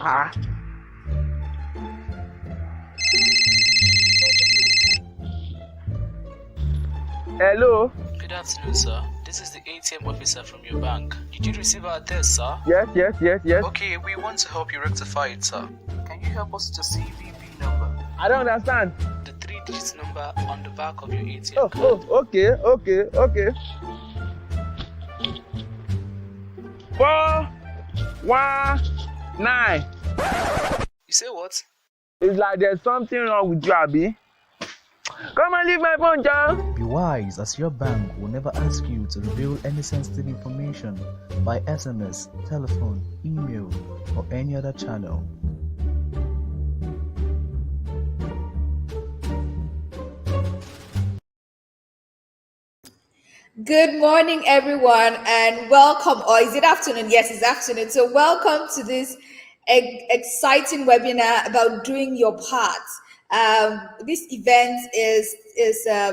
Ah. Hello? Good afternoon, sir. This is the ATM officer from your bank. Did you receive our test, sir? Yes. Okay, we want to help you rectify it, sir. Can you help us with your CVV number? I don't understand. The 3-digit number on the back of your ATM card. Okay. 419. You say what? It's like there's something wrong with you, Abi. Come and leave my phone, John. Be wise, as your bank will never ask you to reveal any sensitive information by SMS, telephone, email, or any other channel. Good morning, everyone, and welcome. Or is it afternoon? Yes, it's afternoon. So welcome to this exciting webinar about doing your part. This event is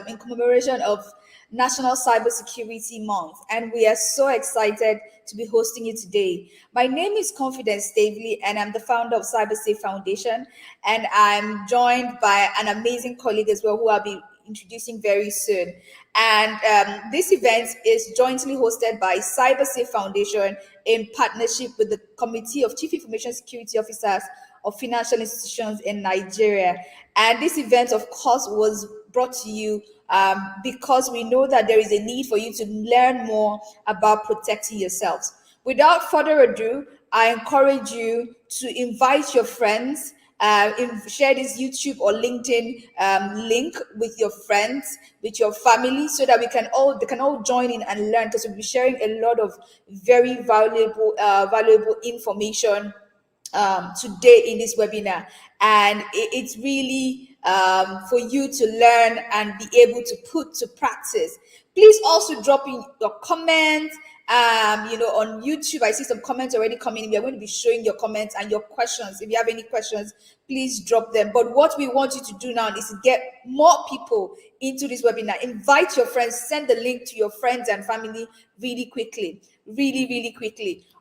in commemoration of National Cybersecurity Month, and we are so excited to be hosting you today. My name is Confidence Stavely, and I'm the founder of Cybersafe Foundation, and I'm joined by an amazing colleague as well, who I'll be introducing very soon. And this event is jointly hosted by Cybersafe Foundation in partnership with the Committee of Chief Information Security Officers of Financial Institutions in Nigeria. And this event, of course, was brought to you because we know that there is a need for you to learn more about protecting yourselves. Without further ado, I encourage you to invite your friends, share this YouTube or LinkedIn link with your friends, with your family, so that they can all join in and learn, because we'll be sharing a lot of very valuable information today in this webinar, and it's really for you to learn and be able to put to practice. Please also drop in your comments. On YouTube, I see some comments already coming in. We are going to be showing your comments and your questions. If you have any questions, please drop them. But what we want you to do now is to get more people into this webinar. Invite your friends, send the link to your friends and family really quickly.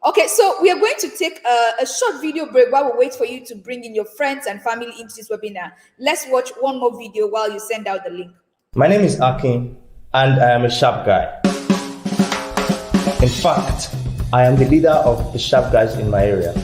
Okay, so we are going to take a short video break while we wait for you to bring in your friends and family into this webinar. Let's watch one more video while you send out the link. My name is Akin, and I am a sharp guy. In fact, I am the leader of the sharp guys in my area.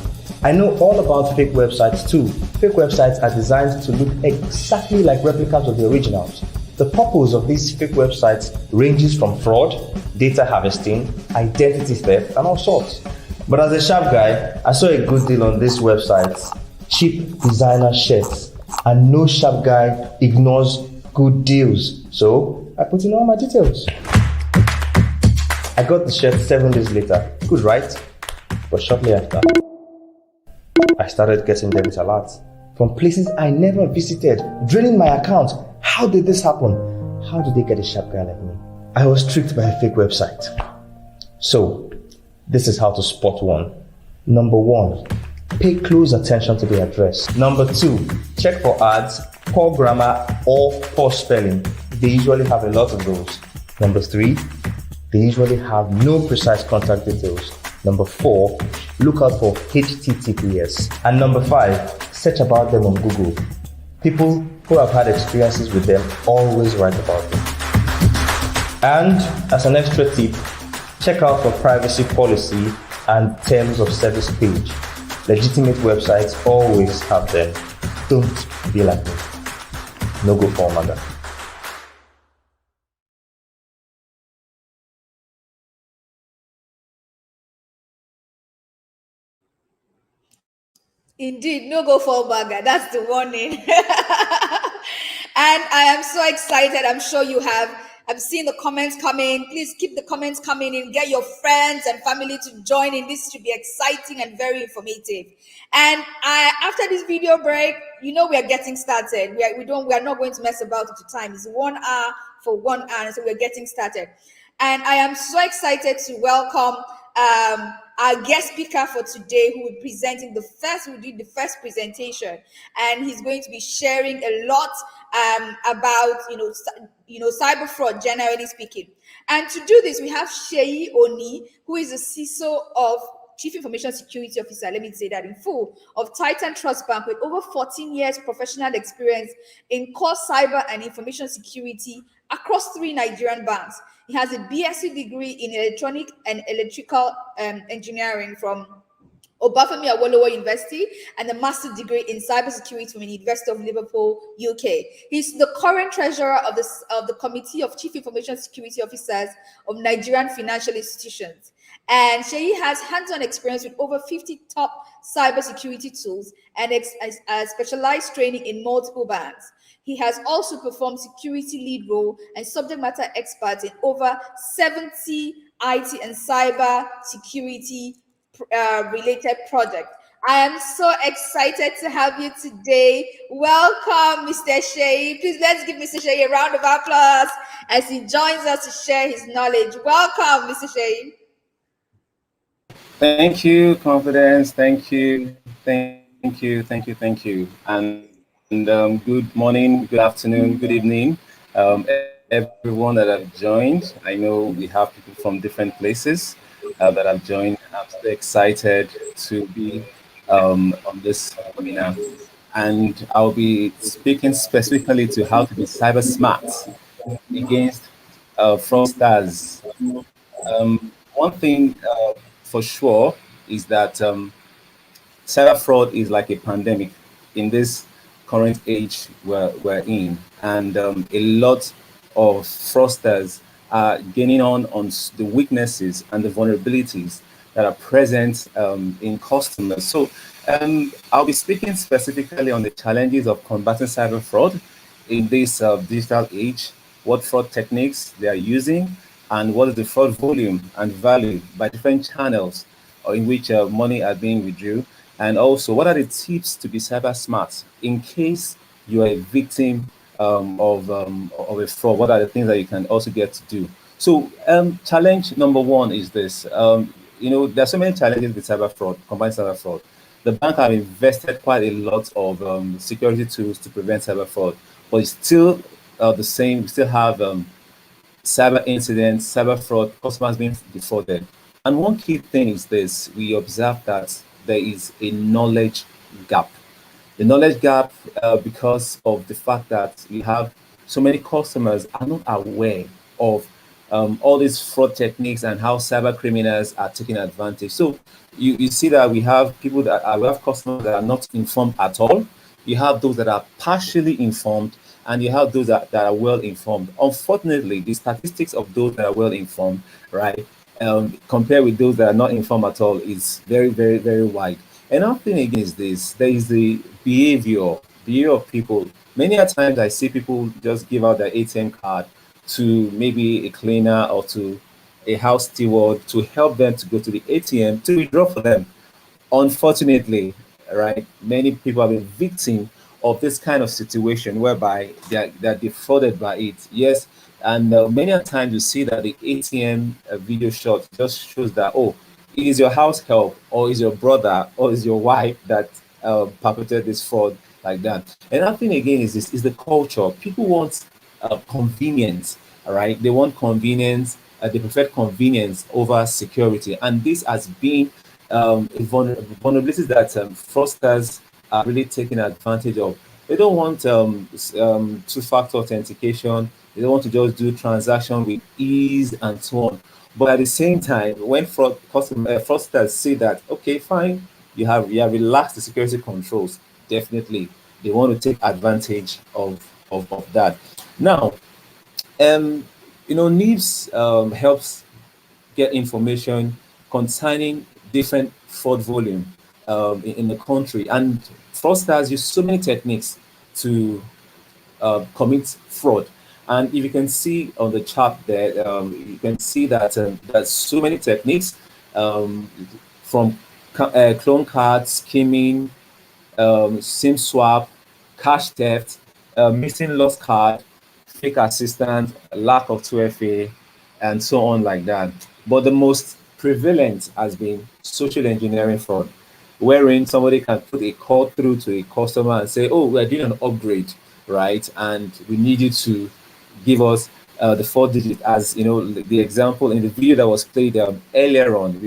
I know all about fake websites too. Fake websites are designed to look exactly like replicas of the originals. The purpose of these fake websites ranges from fraud, data harvesting, identity theft, and all sorts. But as a sharp guy, I saw a good deal on this website, cheap designer shirts, and no sharp guy ignores good deals. So I put in all my details. I got the shirt 7 days later. Good, right? But shortly after, I started getting debit alerts from places I never visited, draining my account. How did this happen? How did they get a sharp guy like me? I was tricked by a fake website. So, this is how to spot one. Number 1, pay close attention to the address. Number 2, check for ads, poor grammar, or poor spelling. They usually have a lot of those. Number 3, they usually have no precise contact details. Number 4, look out for HTTPS. And number 5, search about them on Google. People who have had experiences with them always write about them. And as an extra tip, check out for privacy policy and terms of service page. Legitimate websites always have them. Don't be like me. No go for Amanda. Indeed, no go fall bagger. That's the warning. And I am so excited. I'm sure you have. I've seen the comments coming. Please keep the comments coming in. Get your friends and family to join in. This should be exciting and very informative. And after this video break, we are getting started. We are not going to mess about with the time. It's 1 hour for 1 hour, so we're getting started. And I am so excited to welcome our guest speaker for today, who will be presenting the first presentation, and he's going to be sharing a lot about cyber fraud, generally speaking. And to do this, we have Sheyi Oni, who is the CISO of Chief Information Security Officer, let me say that in full, of Titan Trust Bank with over 14 years professional experience in core cyber and information security across 3 Nigerian banks. He has a BSc degree in electronic and electrical engineering from Obafemi Awolowo University and a master's degree in cybersecurity from the University of Liverpool, UK. He's the current treasurer of the Committee of Chief Information Security Officers of Nigerian Financial Institutions. And Sheyi has hands-on experience with over 50 top cybersecurity tools and specialized training in multiple banks. He has also performed security lead role and subject matter expert in over 70 IT and cyber security related project. I am so excited to have you today. Welcome, Mr. Shea. Please let's give Mr. Shea a round of applause as he joins us to share his knowledge. Welcome, Mr. Shea. Thank you, Confidence. Thank you. Thank you. And good morning, good afternoon, good evening, everyone that have joined. I know we have people from different places that have joined. I'm so excited to be on this webinar. And I'll be speaking specifically to how to be cyber smart against fraudsters. One thing for sure is that cyber fraud is like a pandemic in this current age we're in, and a lot of fraudsters are gaining on the weaknesses and the vulnerabilities that are present in customers. So I'll be speaking specifically on the challenges of combating cyber fraud in this digital age, what fraud techniques they are using, and what is the fraud volume and value by different channels in which money are being withdrawn, and also what are the tips to be cyber smart in case you are a victim of a fraud. What are the things that you can also get to do? So challenge number one is this. There are so many challenges with cyber fraud, combined cyber fraud. The bank have invested quite a lot of security tools to prevent cyber fraud, but it's still the same. We still have cyber incidents, cyber fraud, customers being defrauded. And one key thing is this: we observe that there is a knowledge gap. The knowledge gap because of the fact that we have so many customers are not aware of all these fraud techniques and how cyber criminals are taking advantage. So you see that we have people we have customers that are not informed at all. You have those that are partially informed, and you have those that are well informed. Unfortunately, the statistics of those that are well informed, right, compared with those that are not informed at all, is very, very, very wide. Another thing again is this: there is the behavior of people. Many a times I see people just give out their ATM card to maybe a cleaner or to a house steward to help them to go to the ATM to withdraw for them. Unfortunately, right, many people have been victim of this kind of situation whereby they're defrauded by it. Yes, and many a times you see that the ATM video shot just shows that, oh, it is your house help, or is your brother, or is your wife that perpetrated this fraud like that. Another thing again is this: is the culture. People want convenience, all right? They want convenience. They prefer convenience over security, and this has been vulnerabilities that fraudsters are really taking advantage of. They don't want two-factor authentication. They don't want to just do transaction with ease and so on. But at the same time, when fraudsters say that, okay, fine, you have relaxed the security controls, definitely they want to take advantage of that. Now, NIBS helps get information concerning different fraud volume in the country, and fraudsters use so many techniques to commit fraud. And if you can see on the chart there, you can see that there's so many techniques from clone cards, skimming, SIM swap, cash theft, missing lost card, fake assistant, lack of 2FA, and so on like that. But the most prevalent has been social engineering fraud, wherein somebody can put a call through to a customer and say, oh, we're doing an upgrade, right? And we need you to give us the 4 digit, as you know, the example in the video that was played earlier on.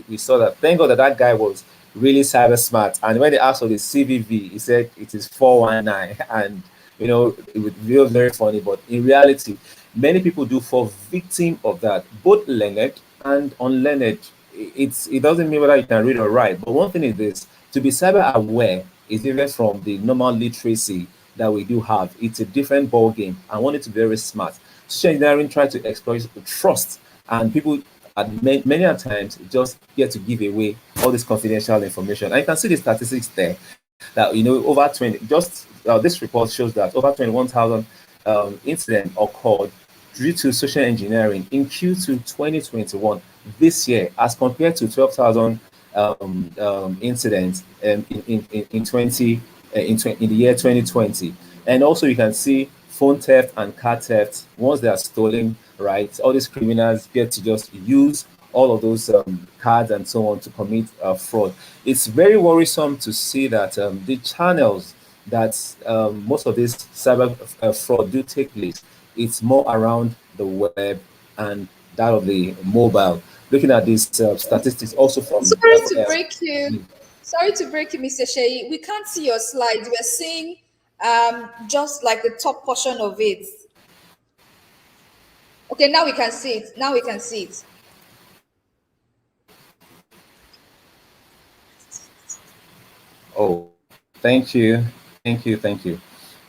We saw that. Thank God that that guy was really cyber smart. And when they asked for the CVV, he said it is 419, and it would feel very funny. But in reality, many people do fall victim of that, both learned and unlearned. It doesn't mean whether you can read or write, but one thing is this: to be cyber aware is different from the normal literacy that we do have. It's a different ball game. I want it to be very smart. Social engineering try to exploit trust, and people at many a times just get to give away all this confidential information. And you can see the statistics there that over 20. Just this report shows that over 21,000 incidents occurred due to social engineering in Q2 2021 this year, as compared to 12,000 incidents in the year 2020. And also you can see phone theft and car theft. Once they are stolen, right, all these criminals get to just use all of those cards and so on to commit fraud. It's very worrisome to see that the channels that most of this cyber fraud do take place, it's more around the web and that of the mobile. Looking at these statistics also from Sorry to break you. Sorry to break you, Mr. Shei. We can't see your slides. We're seeing just like the top portion of it. Okay, now we can see it. Now we can see it. Oh, thank you. Thank you. Thank you.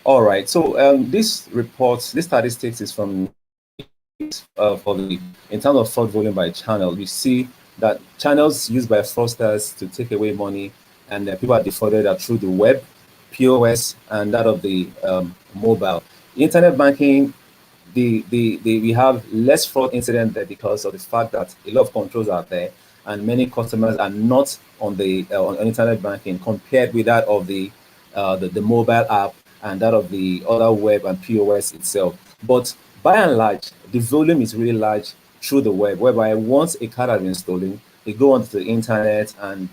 All right. So this statistics is from for the in terms of fraud volume by channel. We see that channels used by fraudsters to take away money and people are defrauded are through the web, POS, and that of the mobile. Internet banking, we have less fraud incident there because of the fact that a lot of controls are there and many customers are not on the on internet banking compared with that of the mobile app and that of the other web and POS itself. But by and large, the volume is really large through the web, whereby once a card has been stolen, they go onto the internet and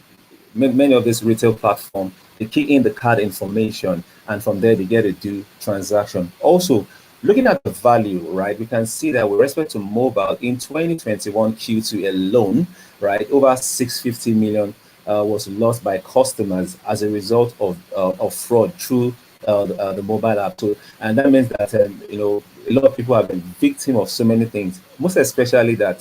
many of these retail platforms, they key in the card information and from there they get a do transaction. Also, looking at the value, right, we can see that with respect to mobile in 2021 Q2 alone, right, over 650 million was lost by customers as a result of fraud through the mobile app. So, and that means that a lot of people have been victim of so many things. Most especially that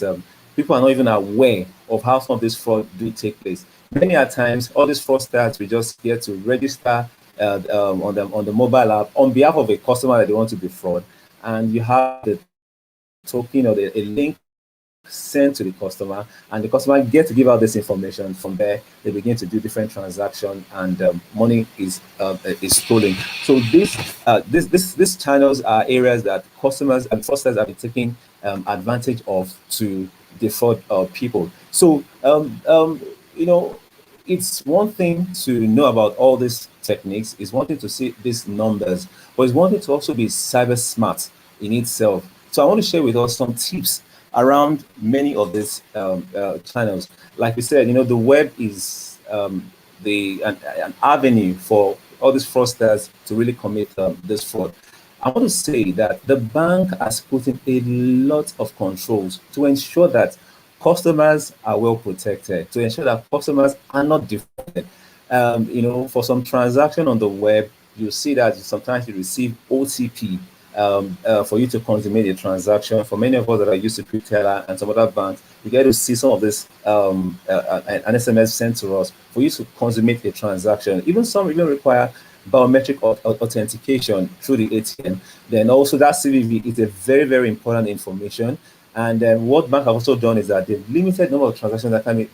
people are not even aware of how some of this fraud do take place. Many a times, all these fraudsters we just get to register on the mobile app on behalf of a customer that they want to defraud, and you have the token or a link sent to the customer, and the customer get to give out this information. From there, they begin to do different transactions, and money is stolen. So these channels are areas that customers and fraudsters have been taking advantage of to defraud people. So it's one thing to know about all these techniques. It's one thing to see these numbers, but it's one thing to also be cyber smart in itself. So I want to share with us some tips around many of these channels. Like we said, the web is an avenue for all these fraudsters to really commit this fraud. I want to say that the bank has put in a lot of controls to ensure that customers are well protected, to ensure that customers are not defrauded. For some transaction on the web, you see that sometimes you receive OTP for you to consummate a transaction. For many of us that are used to Quickteller and some other banks, you get to see some of this an SMS sent to us for you to consummate a transaction. Even some even require biometric authentication through the ATM. Then also that CVV is a very, very important information. And then what bank have also done is that they've limited number of transactions that can be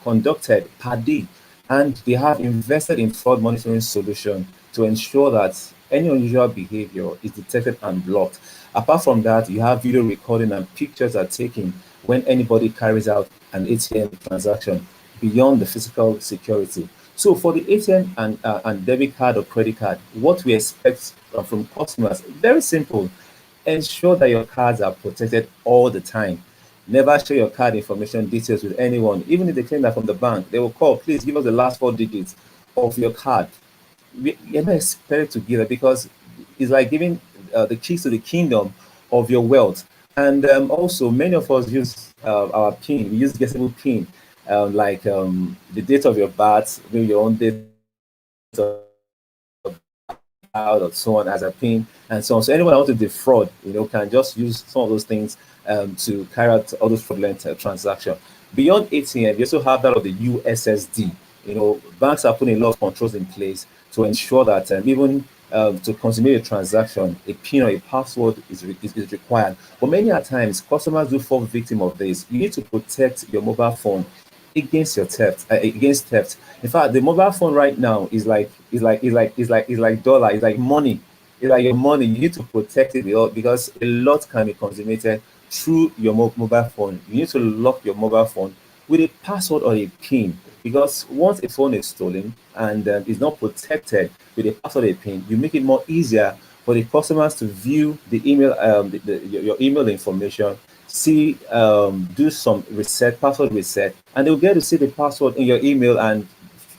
conducted per day, and they have invested in fraud monitoring solution to ensure that any unusual behavior is detected and blocked. Apart from that, you have video recording and pictures are taken when anybody carries out an ATM transaction beyond the physical security. So for the ATM and debit card or credit card, what we expect from customers, very simple. Ensure that your cards are protected all the time. Never share your card information details with anyone. Even if they claim that from the bank, they will call, please give us the last 4 digits of your card. You're not expected to give it because it's like giving the keys to the kingdom of your wealth. And also, many of us use our PIN. We use guessable PIN, like the date of your birth, maybe your own date of out or so on as a pin and so on. So anyone who wants to defraud, can just use some of those things to carry out all those fraudulent transactions. Beyond ATM, you also have that of the USSD. Banks are putting a lot of controls in place to ensure that even to consummate a transaction, a PIN or a password is required. But many a times, customers do fall victim of this. You need to protect your mobile phone against your against theft. In fact, the mobile phone right now is like dollar, it's like money. It's like your money. You need to protect it because a lot can be consummated through your mobile phone. You need to lock your mobile phone with a password or a PIN, because once a phone is stolen and is not protected with a password or a PIN, you make it more easier for the customers to view the email, your email information, see, do some reset, password reset, and they'll get to see the password in your email, and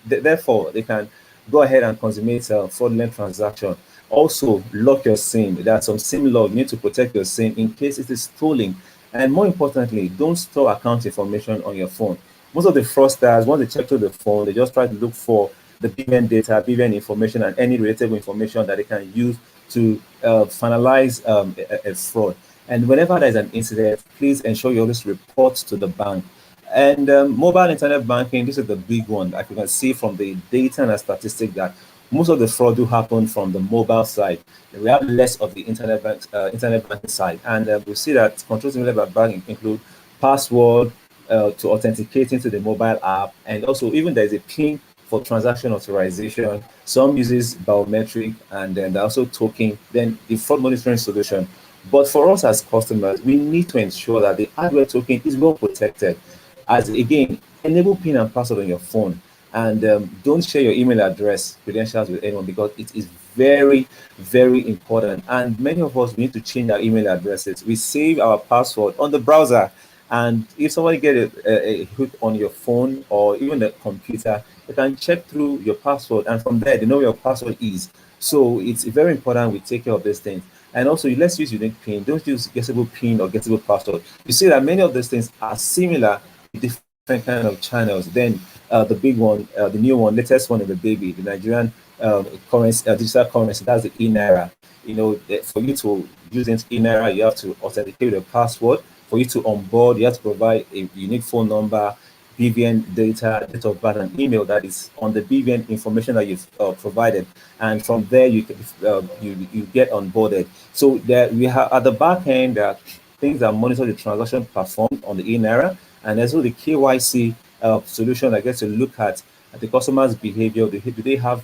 therefore they can go ahead and consummate a fraudulent transaction. Also, lock your SIM. There are some SIM log. You need to protect your SIM in case it is stolen. And more importantly, don't store account information on your phone. Most of the fraudsters, once they check through the phone, they just try to look for the BVN data, BVN information, and any relatable information that they can use to finalize a fraud. And whenever there's an incident, please ensure you always report to the bank. And mobile internet banking, this is the big one. Like you can see from the data and the statistic that most of the fraud do happen from the mobile side. We have less of the internet banking side, and we see that controls implemented by banking include password to authenticate into the mobile app, and also even there is a PIN for transaction authorization. Some uses biometric, and then there also token. Then the fraud monitoring solution. But for us as customers, we need to ensure that the hardware token is well protected. As again, enable PIN and password on your phone, and don't share your email address credentials with anyone, because it is very, very important. And many of us, we need to change our email addresses. We save our password on the browser, and if somebody get a hook on your phone or even the computer, they can check through your password, and from there they know your password is. So it's very important we take care of these things. And also, let's use unique PIN. Don't use guessable PIN or guessable password. You see that many of these things are similar with different kind of channels. Then the big one, the new one, latest one in the baby, the Nigerian currency, digital currency, that's the e-naira. For you to use e-naira, you have to authenticate a password. For you to onboard, you have to provide a unique phone number, BVN data, date of birth, and email that is on the BVN information that you've provided, and from there you can you get onboarded. So there we have at the back end things that monitor the transaction performed on the e-naira, and there's also the KYC solution that gets to look at the customer's behavior. Do they have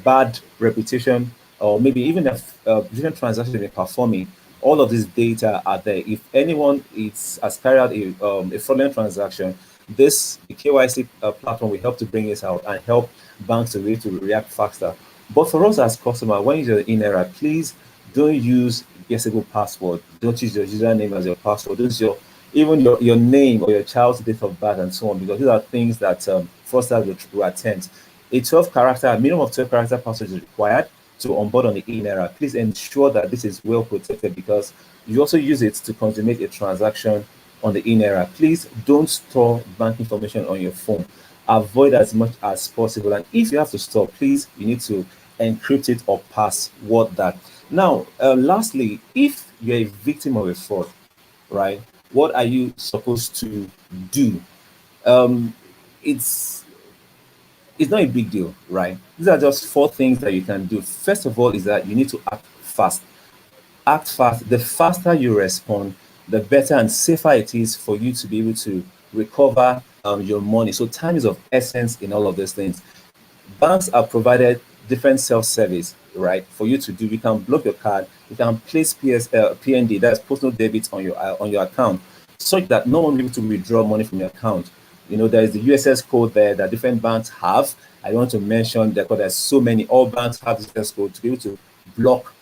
bad reputation, or maybe even a different transaction they're performing? All of this data are there. If anyone has carried out a fraudulent transaction, the KYC platform will help to bring this out and help banks to be able to react faster. But for us as customer, when you're in error, please don't use guessable password. Don't use your username as your password. Don't use even your name or your child's date of birth and so on, because these are things that fraudsters will attempt. A 12 character, minimum of 12 character password is required to onboard on the e-naira. Please ensure that this is well protected, because you also use it to consummate a transaction on the e-naira. Please don't store bank information on your phone. Avoid as much as possible. And if you have to store, please, you need to encrypt it or password that. Now, lastly, if you're a victim of a fraud, right, what are you supposed to do? It's not a big deal, right? These are just 4 things that you can do. First of all, is that you need to act fast. Act fast. The faster you respond, the better and safer it is for you to be able to recover your money. So time is of essence in all of these things. Banks are provided different self-service, right, for you to do. You can block your card, you can place PND, that's personal debit on your account, such that no one will be able to withdraw money from your account. There is the USS code there that different banks have. I don't want to mention that because there's so many. All banks have this USS code to be able to block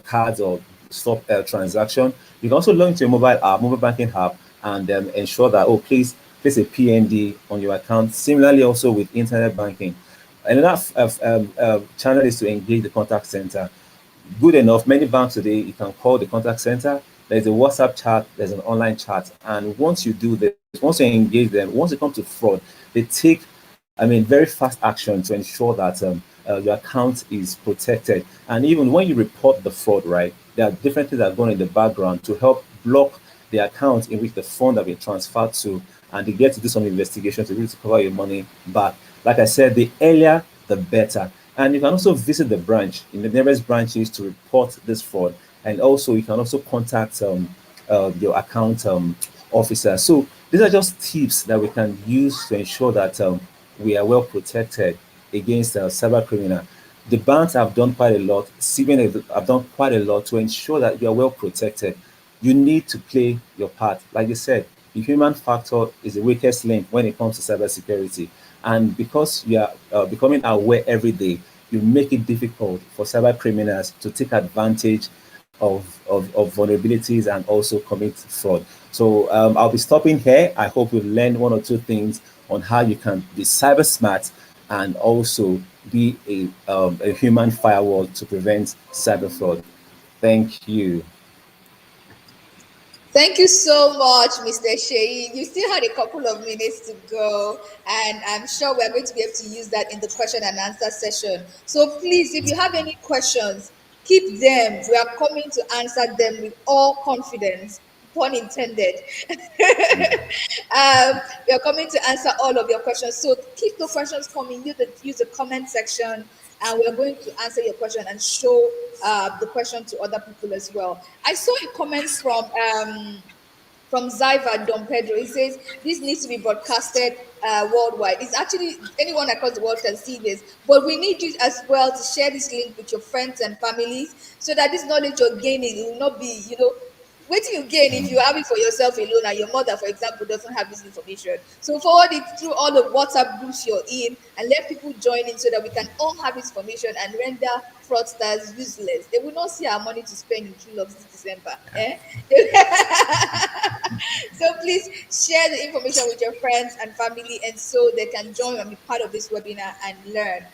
cards or stop transaction. You can also log into your mobile banking app, and ensure that, please place a PND on your account. Similarly, also with internet banking. Another channel is to engage the contact center. good enough, many banks today, you can call the contact center. There's a WhatsApp chat, there's an online chat. And once you do this, once you engage them, once it comes to fraud, they take, very fast action to ensure that your account is protected. And even when you report the fraud, right, there are different things that are going in the background to help block the account in which the fund have been transferred to, and they get to do some investigation to really recover your money back. Like I said, the earlier, the better. And you can also visit the branch in the nearest branches to report this fraud. And also, you can also contact your account officer. So these are just tips that we can use to ensure that we are well protected against cyber criminal. The banks have done quite a lot. CBN have done quite a lot to ensure that you are well protected. You need to play your part. Like you said, the human factor is the weakest link when it comes to cybersecurity. And because you are becoming aware every day, you make it difficult for cyber criminals to take advantage of vulnerabilities and also commit fraud. So I'll be stopping here. I hope you've learned one or two things on how you can be cyber smart and also be a human firewall to prevent cyber fraud. Thank you. Thank you so much, Mr. Shei. You still had a couple of minutes to go, and I'm sure we're going to be able to use that in the question and answer session. So please, if you have any questions, keep them. We are coming to answer them with all confidence, pun intended. We are coming to answer all of your questions. So keep the questions coming. Use the comment section, and we're going to answer your question and show the question to other people as well. I saw a comment from Zaiva Don Pedro. He says this needs to be broadcasted worldwide. It's actually anyone across the world can see this, but we need you as well to share this link with your friends and families so that this knowledge you're gaining will not be, what do you gain if you have it for yourself alone and your mother, for example, doesn't have this information? So forward it through all the WhatsApp groups you're in and let people join in so that we can all have this information and render fraudsters useless. They will not see our money to spend in True Loves this December. Eh? So please share the information with your friends and family and so they can join and be part of this webinar and learn.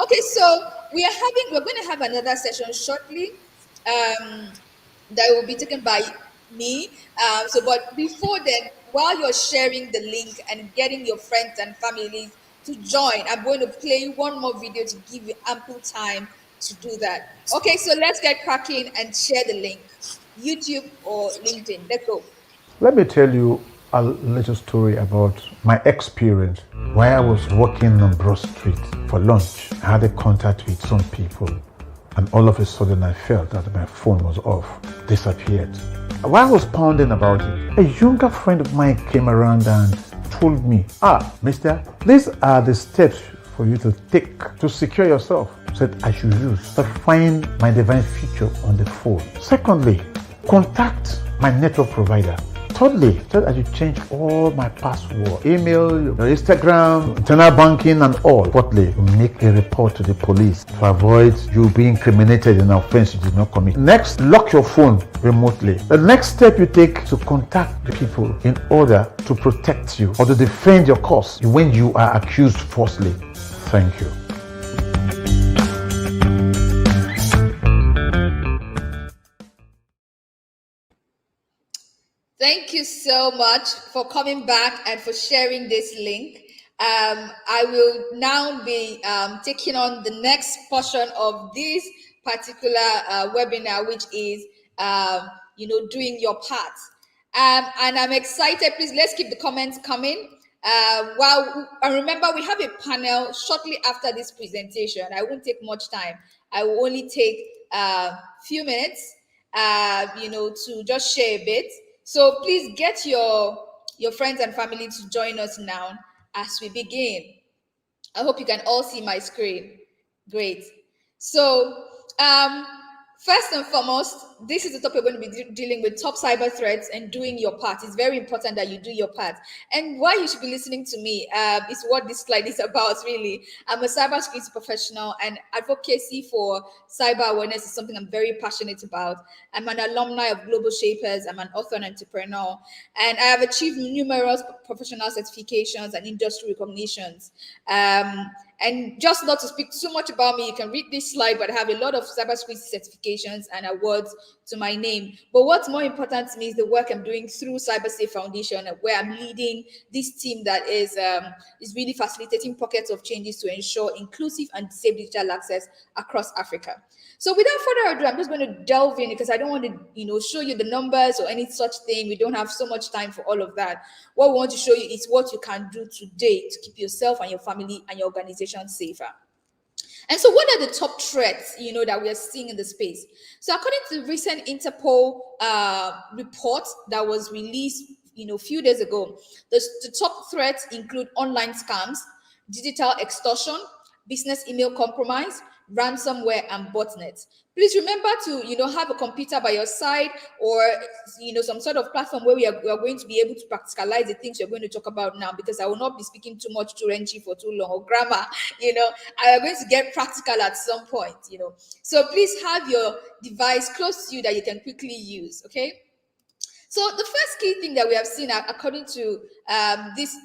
Okay, so we're going to have another session shortly. That will be taken by me. But before then, while you're sharing the link and getting your friends and families to join, I'm going to play one more video to give you ample time to do that. Okay, so let's get cracking and share the link. YouTube or LinkedIn. Let's go. Let me tell you a little story about my experience while I was walking on Broad Street for lunch. I had a contact with some people, and all of a sudden I felt that my phone was off, disappeared. While I was pounding about it, a younger friend of mine came around and told me, mister, these are the steps for you to take to secure yourself. Said I should use to find my device feature on the phone. Secondly, contact my network provider. Thirdly, said I should change all my password, email, Instagram, internal banking and all. Fourthly, make a report to the police to avoid you being incriminated in an offense you did not commit. Next, lock your phone remotely. The next step you take to contact the people in order to protect you or to defend your cause when you are accused falsely. Thank you. Thank you so much for coming back and for sharing this link. I will now be taking on the next portion of this particular webinar, which is, doing your part. And I'm excited. Please, let's keep the comments coming. And remember, we have a panel shortly after this presentation. I won't take much time. I will only take a few minutes, to just share a bit. So please get your friends and family to join us now as we begin. I hope you can all see my screen. Great. So first and foremost, this is the topic we're going to be dealing with: top cyber threats and doing your part. It's very important that you do your part. And why you should be listening to me is what this slide is about, really. I'm a cybersecurity professional, and advocacy for cyber awareness is something I'm very passionate about. I'm an alumni of Global Shapers. I'm an author and entrepreneur, and I have achieved numerous professional certifications and industry recognitions. And just not to speak too much about me, you can read this slide, but I have a lot of cybersecurity certifications certifications and awards to my name. But what's more important to me is the work I'm doing through Cybersafe Foundation, where I'm leading this team that is really facilitating pockets of changes to ensure inclusive and safe digital access across Africa. So without further ado, I'm just going to delve in because I don't want to, show you the numbers or any such thing. We don't have so much time for all of that. What we want to show you is what you can do today to keep yourself and your family and your organization safer. And so what are the top threats, that we are seeing in the space? So according to the recent Interpol report that was released, a few days ago, the top threats include online scams, digital extortion, business email compromise, ransomware, and botnets. Please remember to, have a computer by your side, or, some sort of platform where we are going to be able to practicalize the things we're going to talk about now, because I will not be speaking too much Turenchi for too long, or grammar, I am going to get practical at some point, So please have your device close to you that you can quickly use, okay? So the first key thing that we have seen, according to this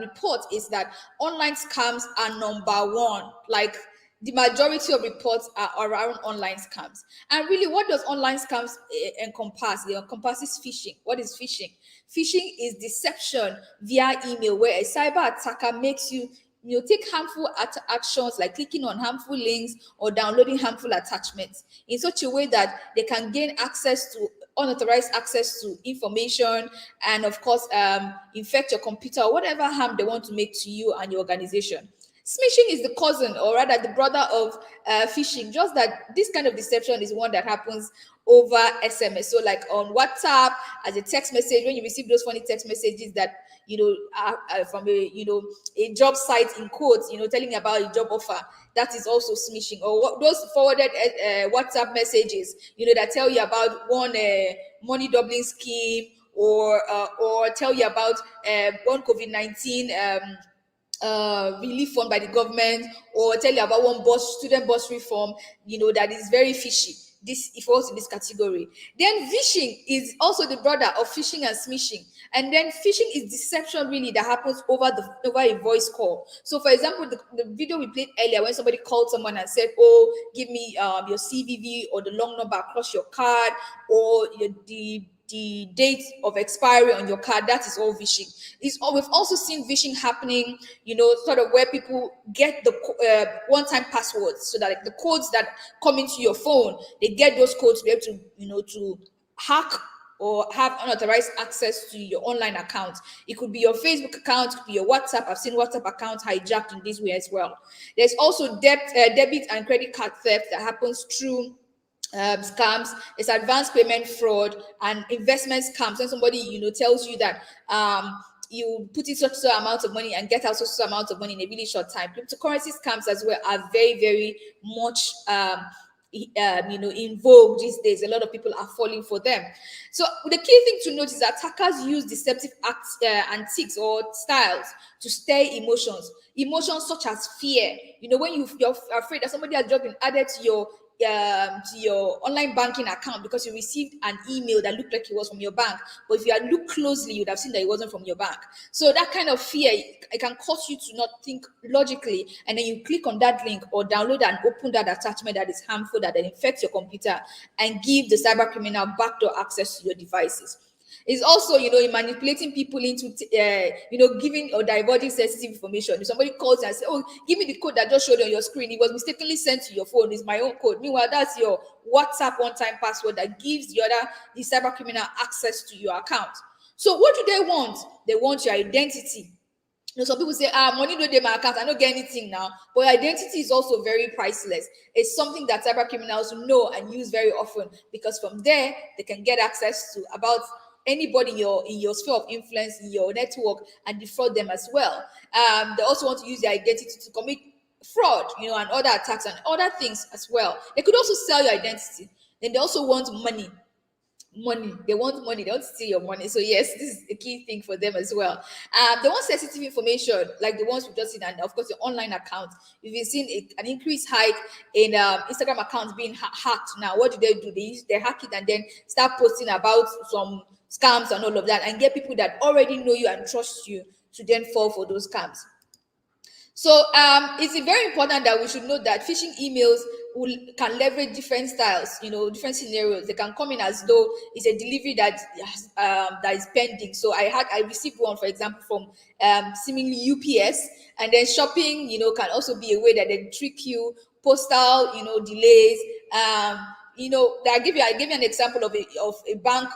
report, is that online scams are number one. Like, the majority of reports are around online scams. And really, what does online scams encompass? It encompasses phishing. What is phishing? Phishing is deception via email, where a cyber attacker makes you take harmful actions like clicking on harmful links or downloading harmful attachments in such a way that they can gain access to unauthorized access to information, and of course infect your computer or whatever harm they want to make to you and your organization. Smishing is the cousin, or rather the brother of phishing, just that this kind of deception is one that happens over SMS. So like on WhatsApp, as a text message, when you receive those funny text messages that are from a job site in quotes, telling you about a job offer, that is also smishing. Or those forwarded WhatsApp messages, that tell you about one money doubling scheme, or tell you about one COVID-19 relief fund by the government, or tell you about one student bus reform, that is very fishy. This, if falls in this category. Then phishing is also the brother of phishing and smishing. And then phishing is deception really that happens over a voice call. So for example, the video we played earlier, when somebody called someone and said, "Oh, give me your CVV or the long number across your card, or the date of expiry on your card," that is all phishing. We've also seen phishing happening, sort of where people get the one-time passwords, so that like, the codes that come into your phone, they get those codes to be able to, to hack or have unauthorized access to your online account. It could be your Facebook account, it could be your WhatsApp. I've seen WhatsApp accounts hijacked in this way as well. There's also debit and credit card theft that happens through scams. It's advanced payment fraud and investment scams. When somebody tells you that you put in such amount of money and get out such amount of money in a really short time. Cryptocurrency scams as well are very, very much in vogue these days. A lot of people are falling for them. So the key thing to note is that attackers use deceptive antics or styles to stir emotions such as fear. When you're afraid that somebody has just been added to your online banking account because you received an email that looked like it was from your bank, but if you had looked closely, you'd have seen that it wasn't from your bank. So that kind of fear, it can cause you to not think logically, and then you click on that link or download and open that attachment that is harmful, that infects your computer, and give the cyber criminal backdoor access to your devices. It's also, in manipulating people into, giving or divulging sensitive information. If somebody calls and says, "Oh, give me the code that just showed on your screen. It was mistakenly sent to your phone. It's my own code." Meanwhile, that's your WhatsApp one-time password that gives the cyber criminal access to your account. So what do they want? They want your identity. Some people say, money no dey my account, I don't get anything now. But identity is also very priceless. It's something that cyber criminals know and use very often, because from there, they can get access to about anybody in your sphere of influence, in your network, and defraud them as well. They also want to use their identity to commit fraud, and other attacks and other things as well. They could also sell your identity. Then they also want money. They want money. They want to steal your money. So yes, this is the key thing for them as well. They want sensitive information, like the ones we just seen, and of course your online account. You've been seeing an increased hike in Instagram accounts being hacked. Now, what do? They hack it and then start posting about some scams and all of that, and get people that already know you and trust you to then fall for those scams. So it's very important that we should know that phishing emails can leverage different styles, different scenarios. They can come in as though it's a delivery that is pending. So I received one, for example, from seemingly UPS, and then shopping, can also be a way that they trick you. Postal, delays. I gave you an example of a bank,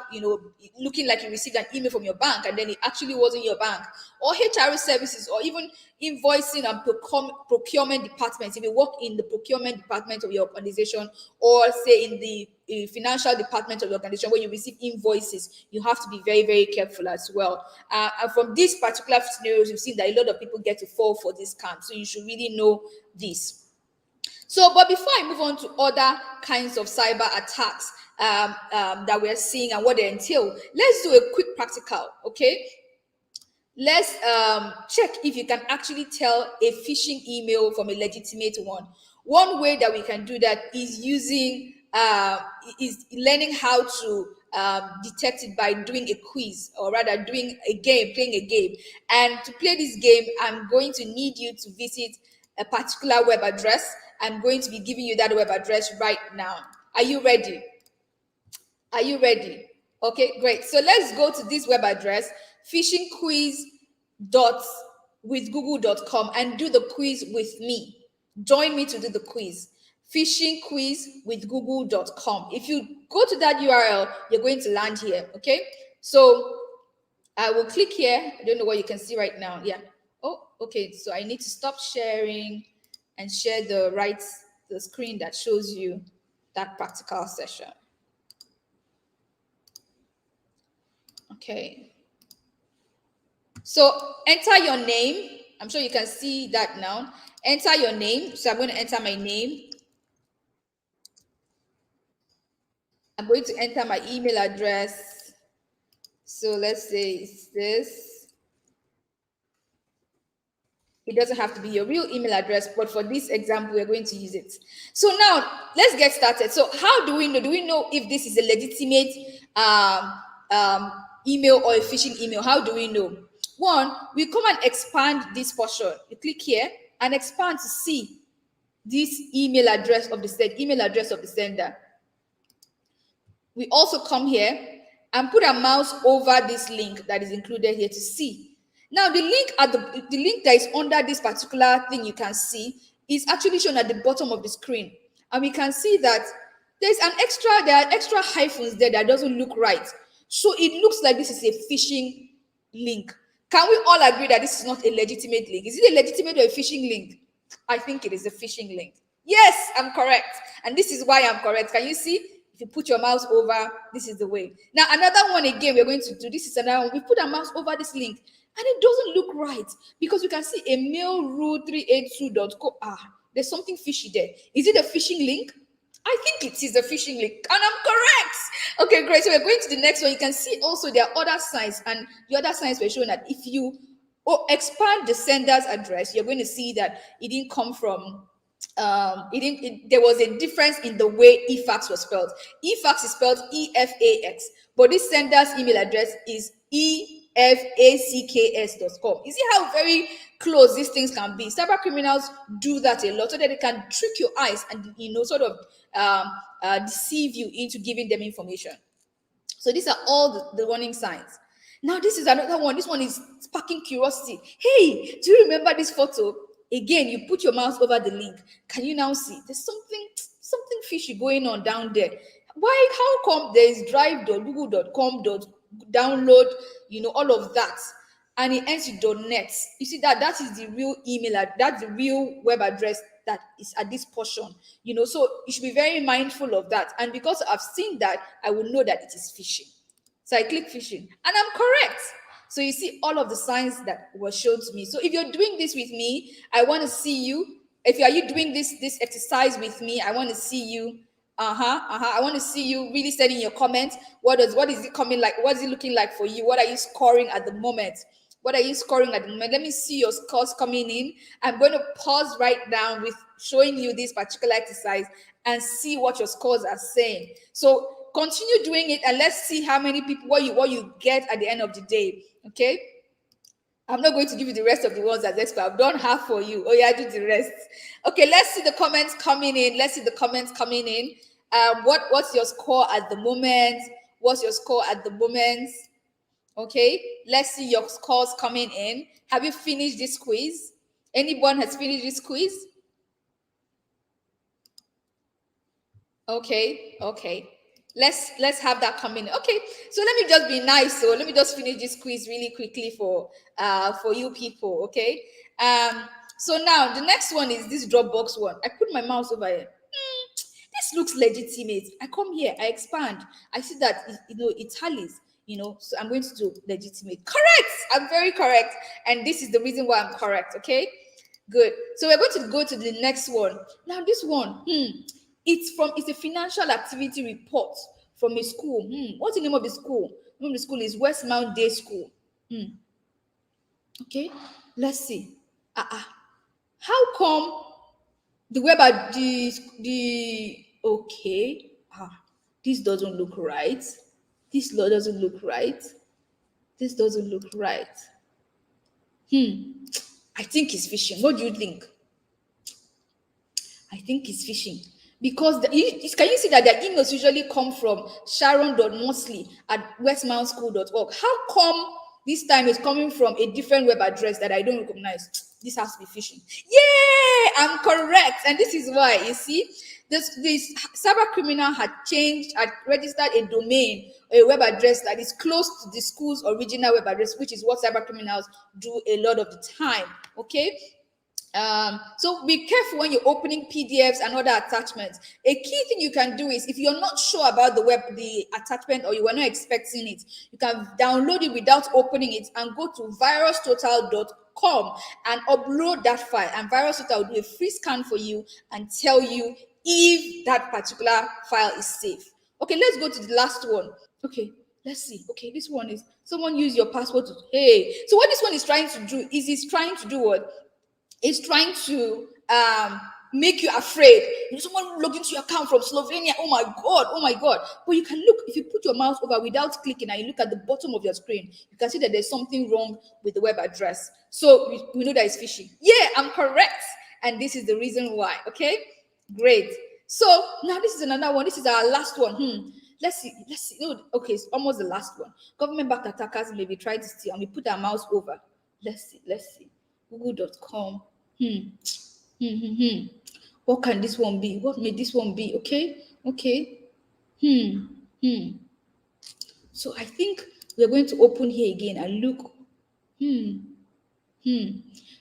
looking like you received an email from your bank and then it actually wasn't your bank, or HR services, or even invoicing and procurement departments. If you work in the procurement department of your organization, or say in the financial department of the organization where you receive invoices, you have to be very, very careful as well. And from these particular scenarios, you've seen that a lot of people get to fall for this scam. So you should really know this. So, but before I move on to other kinds of cyber attacks that we're seeing and what they entail, let's do a quick practical, okay? Let's check if you can actually tell a phishing email from a legitimate one. One way that we can do that is is learning how to detect it by doing a quiz, or rather playing a game. And to play this game, I'm going to need you to visit a particular web address. I'm going to be giving you that web address right now. Are you ready? Are you ready? Okay, great. So let's go to this web address, phishingquiz.withgoogle.com, and do the quiz with me. Join me to do the quiz. phishingquizwithgoogle.com. If you go to that URL, you're going to land here. Okay, so I will click here. I don't know what you can see right now. Yeah. Oh, okay. So I need to stop sharing and share the screen that shows you that practical session. Okay. So enter your name. I'm sure you can see that now. Enter your name. So I'm going to enter my name. I'm going to enter my email address. So let's say it's this. It doesn't have to be your real email address, but for this example, we're going to use it. So now let's get started. So how do we know? Do we know if this is a legitimate email or a phishing email? How do we know? One, we come and expand this portion. You click here and expand to see this email address of the sender. We also come here and put our mouse over this link that is included here to see. Now, the link that is under this particular thing you can see is actually shown at the bottom of the screen, and we can see that there are extra hyphens there that doesn't look right. So it looks like this is a phishing link. Can we all agree that this is not a legitimate link? Is it a legitimate or a phishing link? I think it is a phishing link. Yes, I'm correct, and this is why I'm correct. Can you see? If you put your mouse over, this is the way. Now, another one again, we're going to do. This is another one. We put our mouse over this link, and it doesn't look right because you can see a mailroute382.co. There's something fishy there. Is it a phishing link? I think it is a phishing link, and I'm correct. Okay, great. So we're going to the next one. You can see also there are other signs, and the other signs were showing that if you expand the sender's address, you're going to see that it didn't come from. There was a difference in the way efax was spelled. Efax is spelled EFAX, but this sender's email address is EFACKS.com. You see how very close these things can be. Cyber criminals do that a lot so that they can trick your eyes and sort of deceive you into giving them information. So these are all the warning signs. Now this is another one. This one is sparking curiosity. Hey, do you remember this photo? Again, you put your mouse over the link. Can you now see? There's something fishy going on down there. Why? How come there is drive.google.com.download, all of that, and it ends with .net? You see that is the real email. That's the real web address that is at this portion. So you should be very mindful of that. And because I've seen that, I will know that it is phishing. So I click phishing, and I'm correct. So you see all of the signs that were shown to me. So if you're doing this with me, I want to see you. If you doing this exercise with me, I want to see you. I want to see you really sending your comments. What is it coming like? What is it looking like for you? What are you scoring at the moment? Let me see your scores coming in. I'm going to pause right now with showing you this particular exercise and see what your scores are saying. So continue doing it and let's see how many people, what you get at the end of the day. Okay. I'm not going to give you the rest of the ones as expert. I've done half for you. Oh yeah, do the rest. Okay, let's see the comments coming in. Let's see the comments coming in. What's your score at the moment? What's your score at the moment? Okay, let's see your scores coming in. Have you finished this quiz? Anyone has finished this quiz? Okay. Let's have that coming. Okay, so let me just be nice. So let me just finish this quiz really quickly for you people. Okay. So now the next one is this Dropbox one. I put my mouse over here. This looks legitimate. I come here, I expand. I see that it tallies. So I'm going to do legitimate. Correct. I'm very correct, and this is the reason why I'm correct. Okay. Good. So we're going to go to the next one. Now this one, it's a financial activity report from a school. What's the name of the school? The name of the school is Westmount Day School. Okay, let's see. How come the web okay? This doesn't look right. This doesn't look right. This doesn't look right. I think it's phishing. What do you think? I think it's phishing because can you see that their emails usually come from sharon.mosley@westmountschool.org? How come this time it's coming from a different web address that I don't recognize? This has to be phishing. Yeah, I'm correct. And this is why, you see, this cyber criminal had registered a domain, a web address that is close to the school's original web address, which is what cyber criminals do a lot of the time. Okay. So be careful when you're opening PDFs and other attachments. A key thing you can do is, if you're not sure about the attachment, or you were not expecting it, you can download it without opening it and go to virustotal.com and upload that file, and VirusTotal will do a free scan for you and tell you if that particular file is safe. Okay, let's go to the last one. Okay, let's see. Okay, this one is someone use your password to, hey. So what this one is trying to do is, it's trying to do what? Is trying to make you afraid. Someone logged into your account from Slovenia. Oh my God. But you can look, if you put your mouse over without clicking and you look at the bottom of your screen, you can see that there's something wrong with the web address. So we know that it's phishing. Yeah, I'm correct. And this is the reason why. Okay, great. So now this is another one. This is our last one. Let's see. No, okay, it's almost the last one. Government-backed attackers may be trying to steal, and we put our mouse over. Let's see. Google.com. What can this one be? What may this one be? Okay. So I think we're going to open here again and look.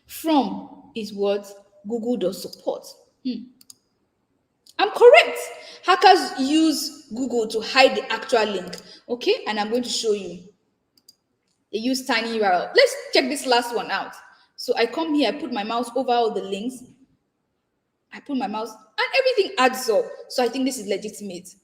From is what? Google.support. I'm correct. Hackers use Google to hide the actual link. Okay, and I'm going to show you. They use tiny URL. Let's check this last one out. So I come here, I put my mouse over all the links. I put my mouse and everything adds up. So I think this is legitimate.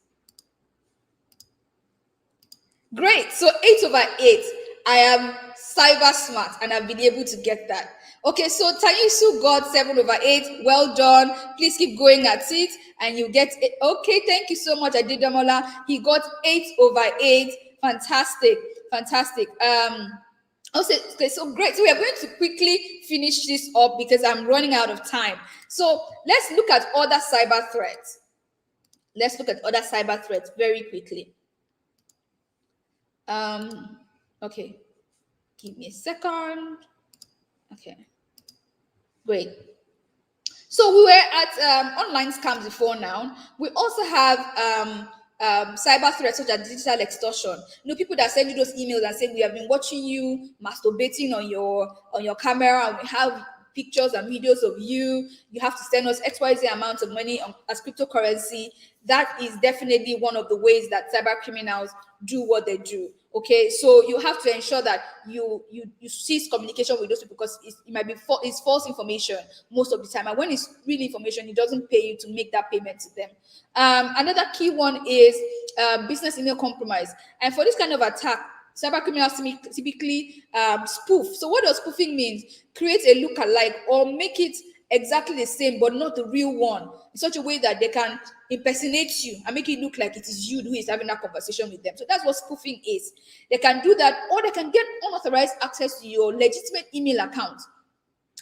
Great. So 8/8. I am cyber smart and I've been able to get that. Okay, so Tayisu got 7/8. Well done. Please keep going at it and you get it. Okay, thank you so much, Adidamola. He got 8/8. Fantastic. Okay, so great. So we are going to quickly finish this up because I'm running out of time. So let's look at other cyber threats. Very quickly. Okay. Give me a second. Okay. Great. So we were at online scams before now. We also have cyber threats such as digital extortion. People that send you those emails and say, we have been watching you masturbating on your camera, and we have pictures and videos of you. You have to send us XYZ amount of money as cryptocurrency. That is definitely one of the ways that cyber criminals do what they do. Okay, so you have to ensure that you cease communication with those people, because it might be it's false information most of the time, and when it's real information, it doesn't pay you to make that payment to them. Another key one is business email compromise, and for this kind of attack, cyber criminals typically spoof. So what does spoofing mean? Create a lookalike or make it exactly the same, but not the real one, in such a way that they can impersonate you and make it look like it is you who is having that conversation with them. So that's what spoofing is. They can do that, or they can get unauthorized access to your legitimate email account.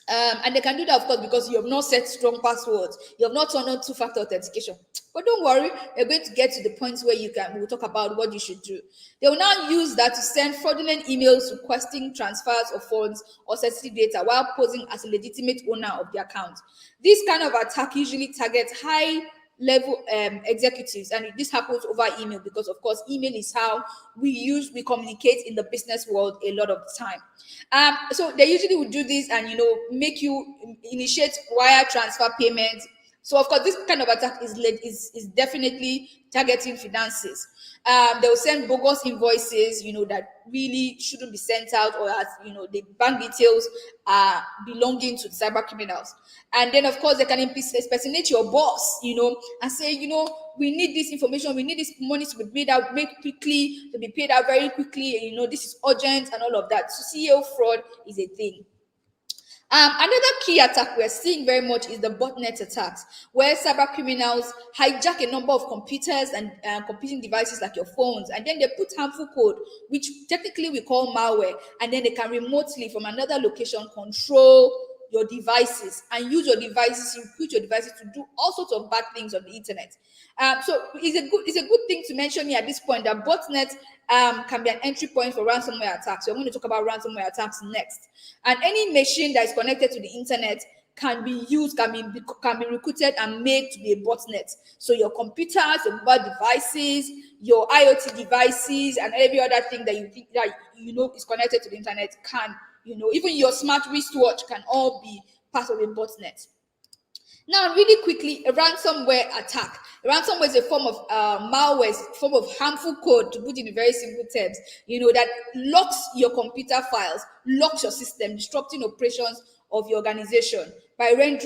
And they can do that, of course, because you have not set strong passwords. You have not turned on two-factor authentication. But don't worry, we're going to get to the point where we'll talk about what you should do. They will now use that to send fraudulent emails requesting transfers of funds or sensitive data while posing as a legitimate owner of the account. This kind of attack usually targets high level executives, and this happens over email because, of course, email is how we communicate in the business world a lot of the time. So they usually would do this and make you initiate wire transfer payments. So of course, this kind of attack is definitely targeting finances. They will send bogus invoices, that really shouldn't be sent out, or as the bank details are belonging to the cyber criminals. And then of course they can impersonate your boss, and say, we need this information, we need this money to be made quickly, to be paid out very quickly. This is urgent and all of that. So CEO fraud is a thing. Another key attack we're seeing very much is the botnet attacks, where cyber criminals hijack a number of computers and computing devices like your phones, and then they put harmful code, which technically we call malware, and then they can remotely from another location control your devices and use your devices, recruit your devices to do all sorts of bad things on the internet. So it's a good thing to mention here at this point that botnet can be an entry point for ransomware attacks. So I'm going to talk about ransomware attacks next. And any machine that is connected to the internet can be recruited and made to be a botnet. So your computers, your mobile devices, your IoT devices, and every other thing that you think that is connected to the internet can, even your smart wristwatch can all be part of a botnet. Now, really quickly, a ransomware attack. A ransomware is a form of malware, a form of harmful code, to put it in very simple terms, that locks your computer files, locks your system, disrupting operations of your organization by we're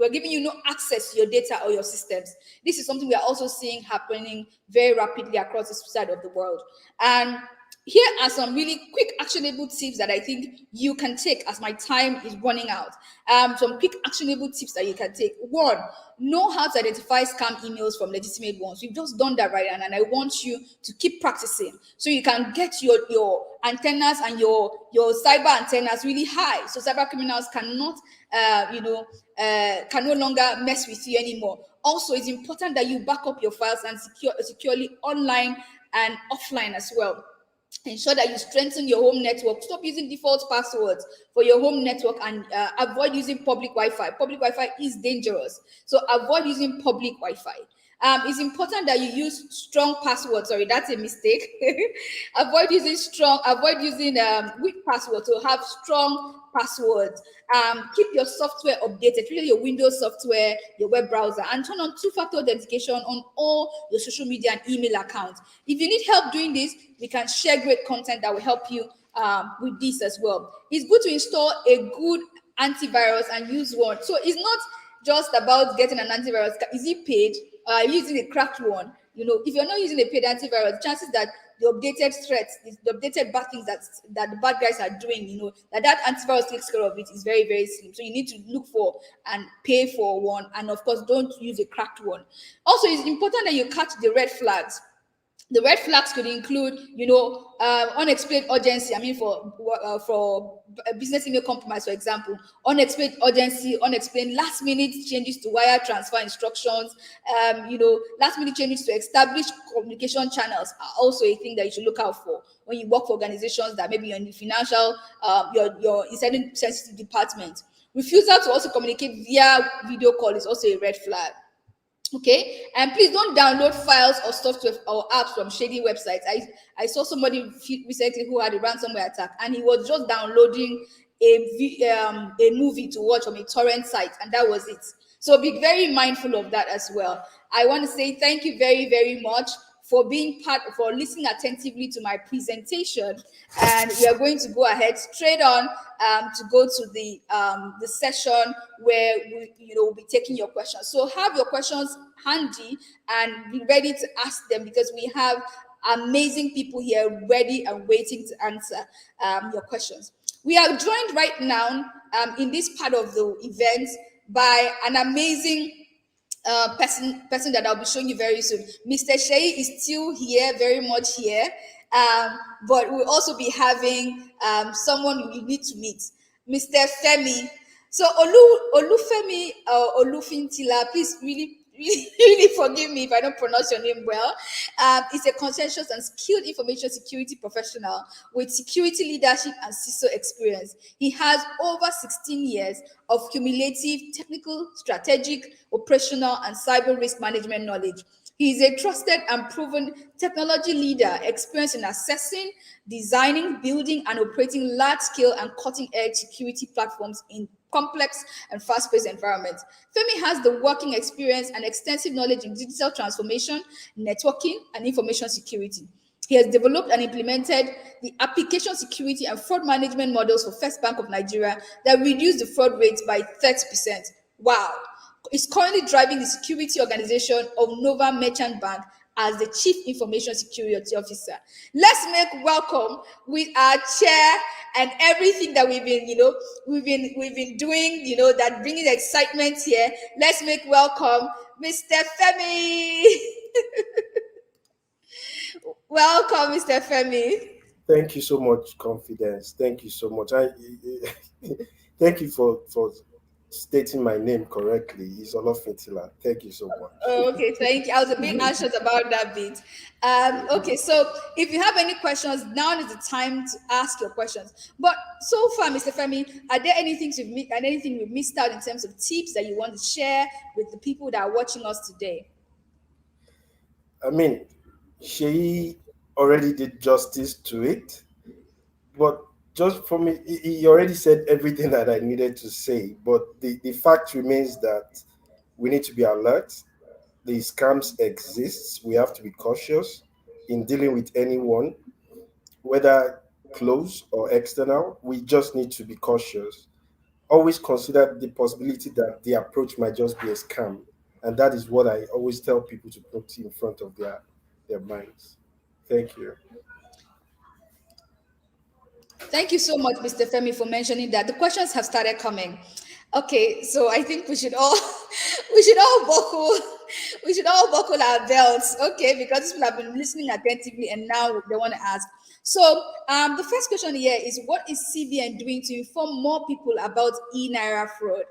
giving you no access to your data or your systems. This is something we are also seeing happening very rapidly across this side of the world. And here are some really quick actionable tips that I think you can take as my time is running out. Some quick actionable tips that you can take. One, know how to identify scam emails from legitimate ones. We've just done that right now, and I want you to keep practicing so you can get your antennas and your cyber antennas really high, so cyber criminals cannot can no longer mess with you anymore. Also, it's important that you back up your files and securely online and offline as well. Ensure that you strengthen your home network. Stop using default passwords for your home network and avoid using public Wi-Fi. Public Wi-Fi is dangerous, so avoid using public Wi-Fi. It's important that you use strong passwords. Sorry, that's a mistake. avoid using weak passwords. So have strong passwords. Keep your software updated, especially your Windows software, your web browser, and turn on two-factor authentication on all your social media and email accounts. If you need help doing this, we can share great content that will help you with this as well. It's good to install a good antivirus and use one. So it's not just about getting an antivirus. Is it paid? Using a cracked one? If you're not using a paid antivirus, chances that the updated threats, the updated bad things that the bad guys are doing, that antivirus takes care of it is very, very slim. So you need to look for and pay for one, and of course, don't use a cracked one. Also, it's important that you catch the red flags. The red flags could include, unexplained urgency. I mean, for business email compromise, for example, unexplained urgency, unexplained last-minute changes to wire transfer instructions, last-minute changes to established communication channels are also a thing that you should look out for when you work for organizations that maybe you're in the financial, you're inside a sensitive department. Refusal to also communicate via video call is also a red flag. Okay, and please don't download files or software or apps from shady websites. I saw somebody recently who had a ransomware attack, and he was just downloading a movie to watch from a torrent site, and that was it. So be very mindful of that as well. I want to say thank you very, very much for listening attentively to my presentation, and we are going to go ahead straight on to go to the session where we'll be taking your questions. So have your questions handy and be ready to ask them, because we have amazing people here ready and waiting to answer your questions. We are joined right now in this part of the event by an amazing person that I'll be showing you very soon. Mr. Shay is still here, very much here. But we'll also be having someone you need to meet, Mr. Femi. So Olufemi Olufintila, please really forgive me if I don't pronounce your name well. Is a conscientious and skilled information security professional with security leadership and CISO experience. He has over 16 years of cumulative technical, strategic, operational, and cyber risk management knowledge. He is a trusted and proven technology leader, experienced in assessing, designing, building, and operating large-scale and cutting-edge security platforms in complex and fast-paced environments. Femi has the working experience and extensive knowledge in digital transformation, networking, and information security. He has developed and implemented the application security and fraud management models for First Bank of Nigeria that reduced the fraud rate by 30%. Wow. Is currently driving the security organization of Nova Merchant Bank as the Chief Information Security Officer. Let's make welcome with our chair and everything that we've been doing, that bringing excitement here. Let's make welcome Mr. Femi. Welcome, Mr. Femi. Thank you so much, Confidence. Thank you so much. Thank you for stating my name correctly. It's Olofintila. Thank you so much. Okay, thank you. I was a bit anxious about that bit. Okay, so if you have any questions, now is the time to ask your questions. But so far, Mr. Femi, are there anything we've missed out in terms of tips that you want to share with the people that are watching us today? I mean, she already did justice to it, but just for me, he already said everything that I needed to say. But the fact remains that we need to be alert. The scams exist. We have to be cautious in dealing with anyone, whether close or external. We just need to be cautious. Always consider the possibility that the approach might just be a scam. And that is what I always tell people to put in front of their minds. Thank you. Thank you so much, Mr. Femi, for mentioning that. The questions have started coming. Okay, so I think we should all buckle our belts, okay, because people have been listening attentively and now they want to ask. So the first question here is, what is CBN doing to inform more people about e-Naira fraud?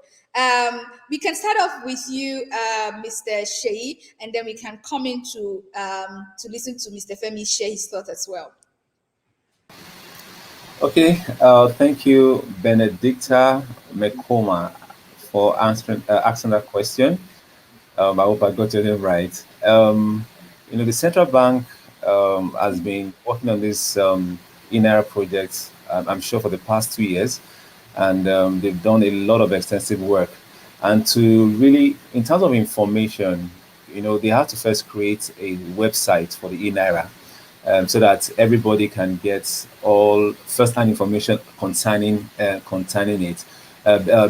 We can start off with you, Mr. Shei, and then we can come in to listen to Mr. Femi share his thoughts as well. Okay, thank you, Benedicta Mekoma, for asking that question. I hope I got your name right. The central bank has been working on this e-Naira project, I'm sure, for the past 2 years, and they've done a lot of extensive work. And to really, in terms of information, they have to first create a website for the e-Naira. So that everybody can get all first-hand information concerning it.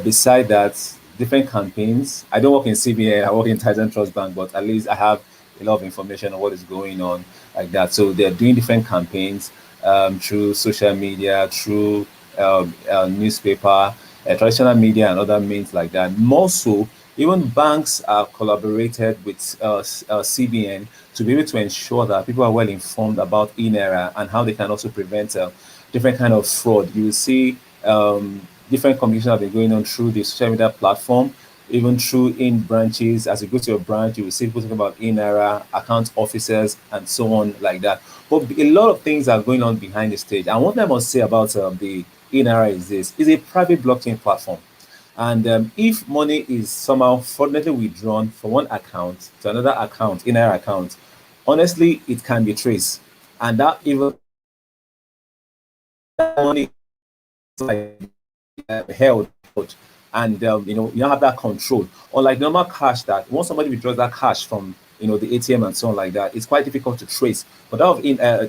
Beside that, different campaigns. I don't work in CBN, I work in Titan Trust Bank, but at least I have a lot of information on what is going on like that. So they're doing different campaigns through social media, through newspaper, traditional media, and other means like that. More so, even banks are collaborated with CBN to be able to ensure that people are well informed about e-Naira and how they can also prevent different kind of fraud. You will see different communications have been going on through the social media platform, even through in branches. As you go to your branch, you will see people talking about e-Naira, account officers, and so on like that. But a lot of things are going on behind the stage. And what I must say about the e-Naira is this: it's a private blockchain platform. And if money is somehow fraudulently withdrawn from one account to another account, in-Naira account, honestly, it can be traced. And that even money is like held, and you don't have that control. Unlike normal cash, that once somebody withdraws that cash from the ATM and so on like that, it's quite difficult to trace. But that of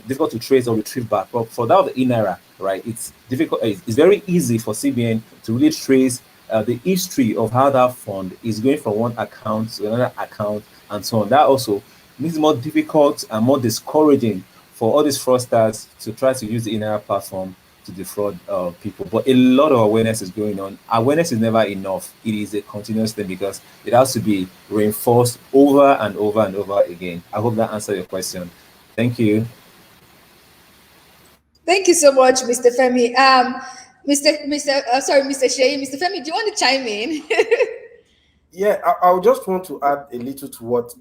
difficult to trace or retrieve back. But for that of the e-Naira, right, it's difficult. It's very easy for CBN to really trace the history of how that fund is going from one account to another account and so on. That also makes it more difficult and more discouraging for all these fraudsters to try to use the e-Naira platform to defraud people. But a lot of awareness is going on. Awareness is never enough. It is a continuous thing because it has to be reinforced over and over and over again. I hope that answered your question. Thank you. Thank you so much, Mr. Femi. Mr. Shea, Mr. Femi, do you want to chime in? Yeah, I just want to add a little to what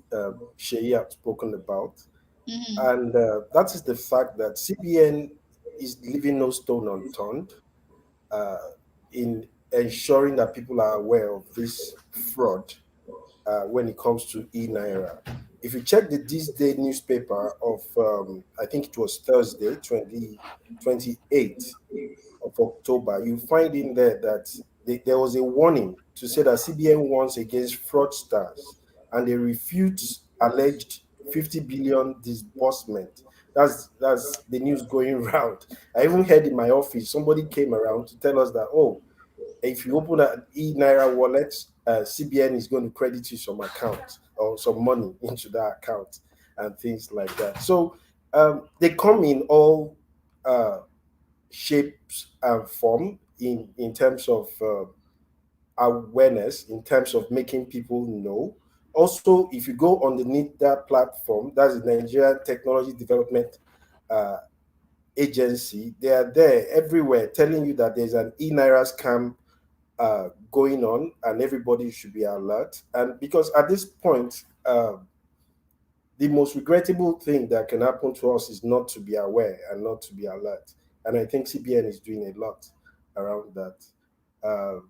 Shei had spoken about, and that is the fact that CBN is leaving no stone unturned uh, in ensuring that people are aware of this fraud when it comes to e-naira. If you check the This Day newspaper of, I think it was Thursday, 28th of October, you find in there that there was a warning to say that CBN warns against fraudsters and they refute alleged 50 billion disbursement. That's the news going round. I even heard in my office somebody came around to tell us that, oh, if you open an e-naira wallet, CBN is going to credit you some account or some money into that account and things like that. So they come in all uh, shapes and form in terms of awareness, in terms of making people know. Also, if you go underneath that platform, that's the Nigerian Technology Development uh, Agency, they are there everywhere telling you that there's an e-naira scam going on and everybody should be alert. And because at this point, the most regrettable thing that can happen to us is not to be aware and not to be alert. And I think CBN is doing a lot around that. Uh,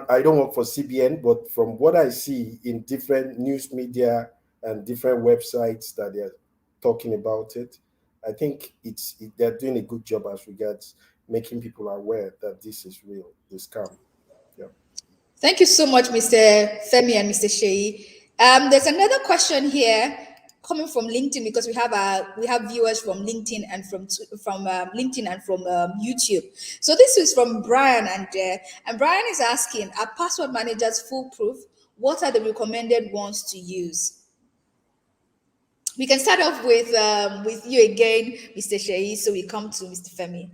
I don't work for CBN, but from what I see in different news media and different websites that they're talking about it, I think they're doing a good job as regards making people aware that this is real, this scam. Yeah. Thank you so much, Mr. Femi and Mr. Shei. There's another question here coming from LinkedIn because we have viewers from LinkedIn and from LinkedIn and from YouTube. So this is from Brian, and Brian is asking: are password managers foolproof? What are the recommended ones to use? We can start off with you again, Mr. Shei. So we come to Mr. Femi.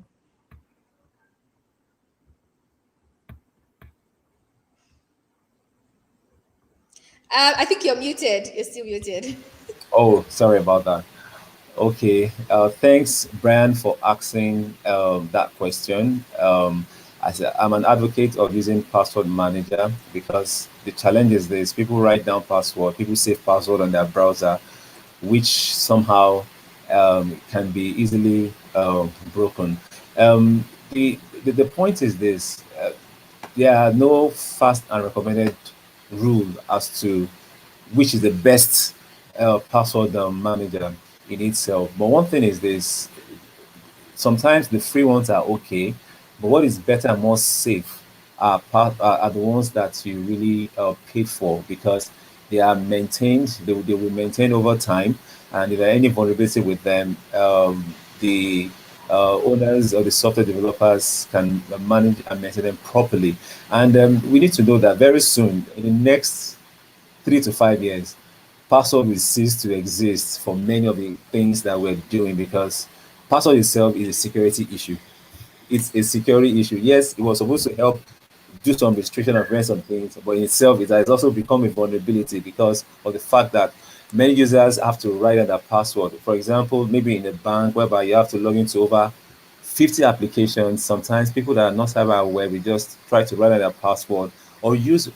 I think you're muted. You're still muted. Oh, sorry about that. Okay, thanks, Brian, for asking that question. I'm an advocate of using password manager because the challenge is this: people write down password, people save password on their browser, which somehow can be easily broken. The point is this: there are no fast and recommended rule as to which is the best password manager in itself. But one thing is this: sometimes the free ones are okay, but what is better and more safe are the ones that you really paid for because they are maintained, they will maintain over time. And if there are any vulnerability with them, the owners or the software developers can manage and maintain them properly. And we need to know that very soon, in the next 3 to 5 years, password will cease to exist for many of the things that we're doing because password itself is a security issue. It's a security issue. Yes, it was supposed to help do some restriction of ransom things, but in itself, it has also become a vulnerability because of the fact that many users have to write out their password. For example, maybe in a bank whereby you have to log into over 50 applications. Sometimes people that are not cyber aware, we just try to write out their password or use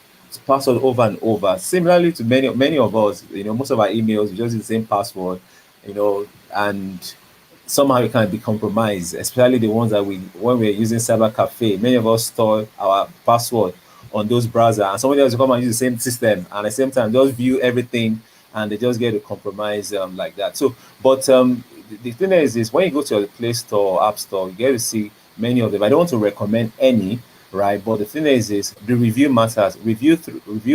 password over and over. Similarly to many of us, most of our emails, we just use the same password, and somehow it can be compromised, especially the ones that when we're using cyber cafe, many of us store our password on those browsers and somebody else will come and use the same system and at the same time just view everything and they just get to compromise like that. So, but the thing is when you go to your Play Store or App Store, you get to see many of them. I don't want to recommend any, right? But the thing is the review matters. Review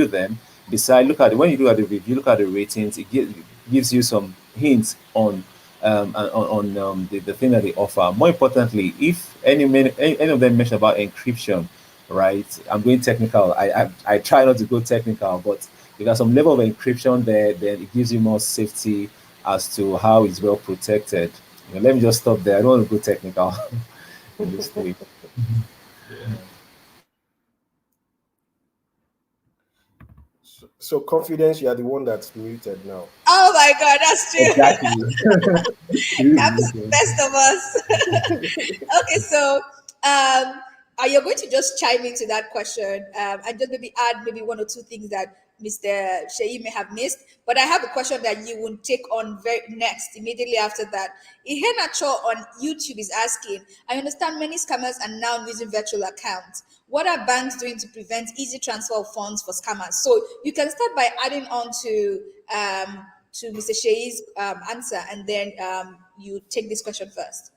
them. Decide. Look at it. When you look at the review, look at the ratings. It gives you some hints on the thing that they offer. More importantly, if any of them mention about encryption, right? I'm going technical. I try not to go technical, but if there's some level of encryption there, then it gives you more safety as to how it's well protected. Let me just stop there. I don't want to go technical. in this state. So confidence, you are the one that's muted now. Oh my God, that's true. Exactly. That's best of us. Okay, so you're going to just chime into that question and just maybe add maybe one or two things that Mr. Shei may have missed. But I have a question that you will take on very next, immediately after that. Ihenacho on YouTube is asking, I understand many scammers are now using virtual accounts. What are banks doing to prevent easy transfer of funds for scammers? So you can start by adding on to Mr. Shei's answer, and then you take this question first.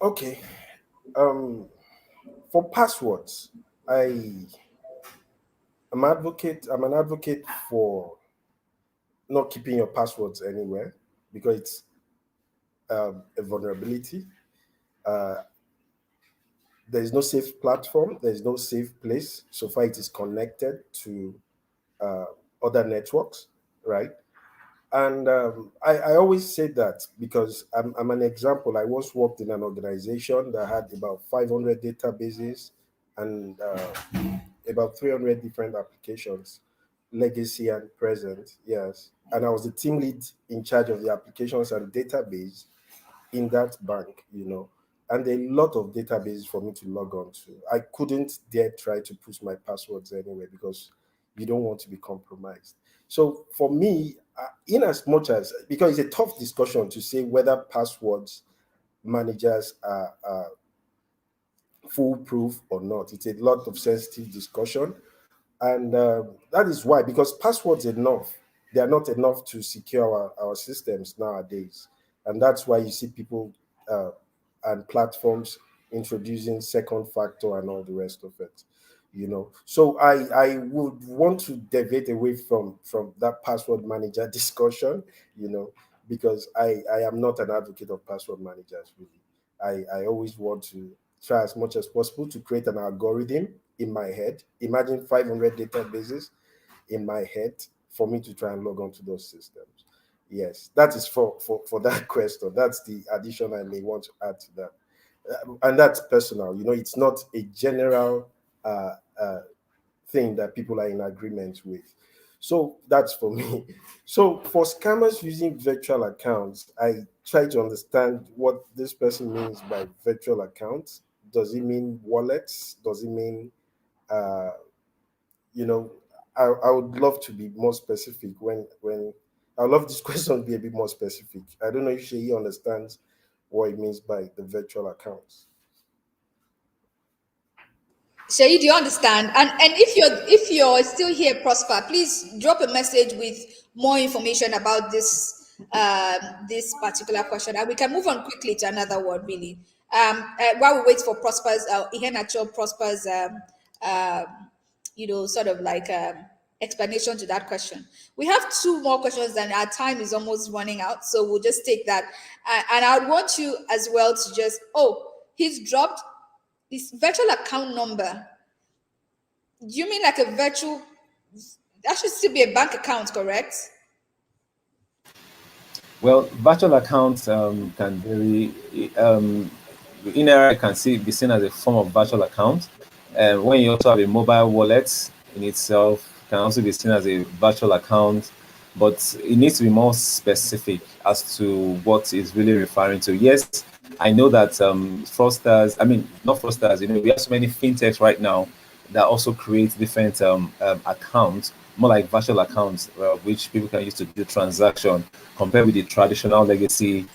Okay. Um, for passwords, I I'm an advocate for not keeping your passwords anywhere because it's a vulnerability. Uh, there is no safe platform. There is no safe place so far it is connected to uh, other networks, right? And I always say that because I'm an example. I once worked in an organization that had about 500 databases and about 300 different applications, legacy and present, yes. And I was the team lead in charge of the applications and database in that bank, and a lot of databases for me to log on to. I couldn't dare try to push my passwords anyway because you don't want to be compromised. So for me, in as much as, because it's a tough discussion to say whether passwords managers are foolproof or not. It's a lot of sensitive discussion, and that is why, because passwords enough, they are not enough to secure our systems nowadays, and that's why you see people and platforms introducing second factor and all the rest of it. So I would want to deviate away from that password manager discussion, because I am not an advocate of password managers really. I always want to try as much as possible to create an algorithm in my head. Imagine 500 databases in my head for me to try and log on to those systems. Yes, that is for that question. That's the addition I may want to add to that. And that's personal. It's not a general uh, uh, thing that people are in agreement with. So that's for me. So for scammers using virtual accounts, I try to understand what this person means by virtual accounts. Does it mean wallets? Does it mean, uh, you know, I would love to be more specific when I would love this question to be a bit more specific. I don't know if she understands what it means by the virtual accounts. Shay, do you understand? And if you're still here, Prosper, please drop a message with more information about this particular question, and we can move on quickly to another one. Really, while we wait for Prosper's, Ihenacho Prosper's, sort of like explanation to that question. We have two more questions, and our time is almost running out, so we'll just take that. And I would want you as well to just he's dropped this virtual account number. Do you mean like a virtual? That should still be a bank account, correct? Well, virtual accounts can vary. In era can be seen as a form of virtual account. When you also have a mobile wallet in itself, can also be seen as a virtual account, but it needs to be more specific as to what is really referring to. Yes, I know that fraudsters, I mean, not fraudsters, we have so many fintechs right now that also create different accounts, more like virtual accounts, which people can use to do transaction compared with the traditional legacy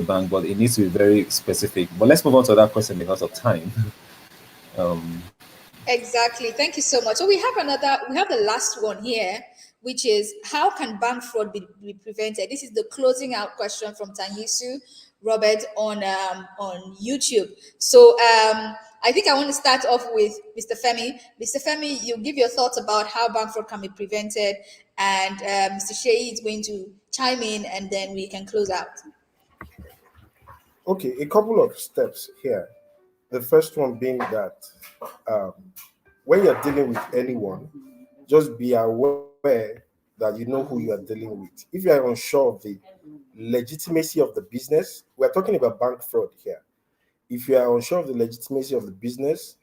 bank, but it needs to be very specific. But let's move on to that question because of time. Um, Exactly. Thank you so much. So we have the last one here, which is how can bank fraud be prevented? This is the closing out question from Tanyisu Robert on YouTube. So I think I want to start off with Mr. Femi. Mr. Femi, you give your thoughts about how bank fraud can be prevented, and Mr. Shea is going to chime in, and then we can close out. Okay, a couple of steps here. The first one being that um, when you're dealing with anyone, just be aware that you know who you are dealing with. If you are unsure of the legitimacy of the business, we're talking about bank fraud here. If you are unsure of the legitimacy of the business,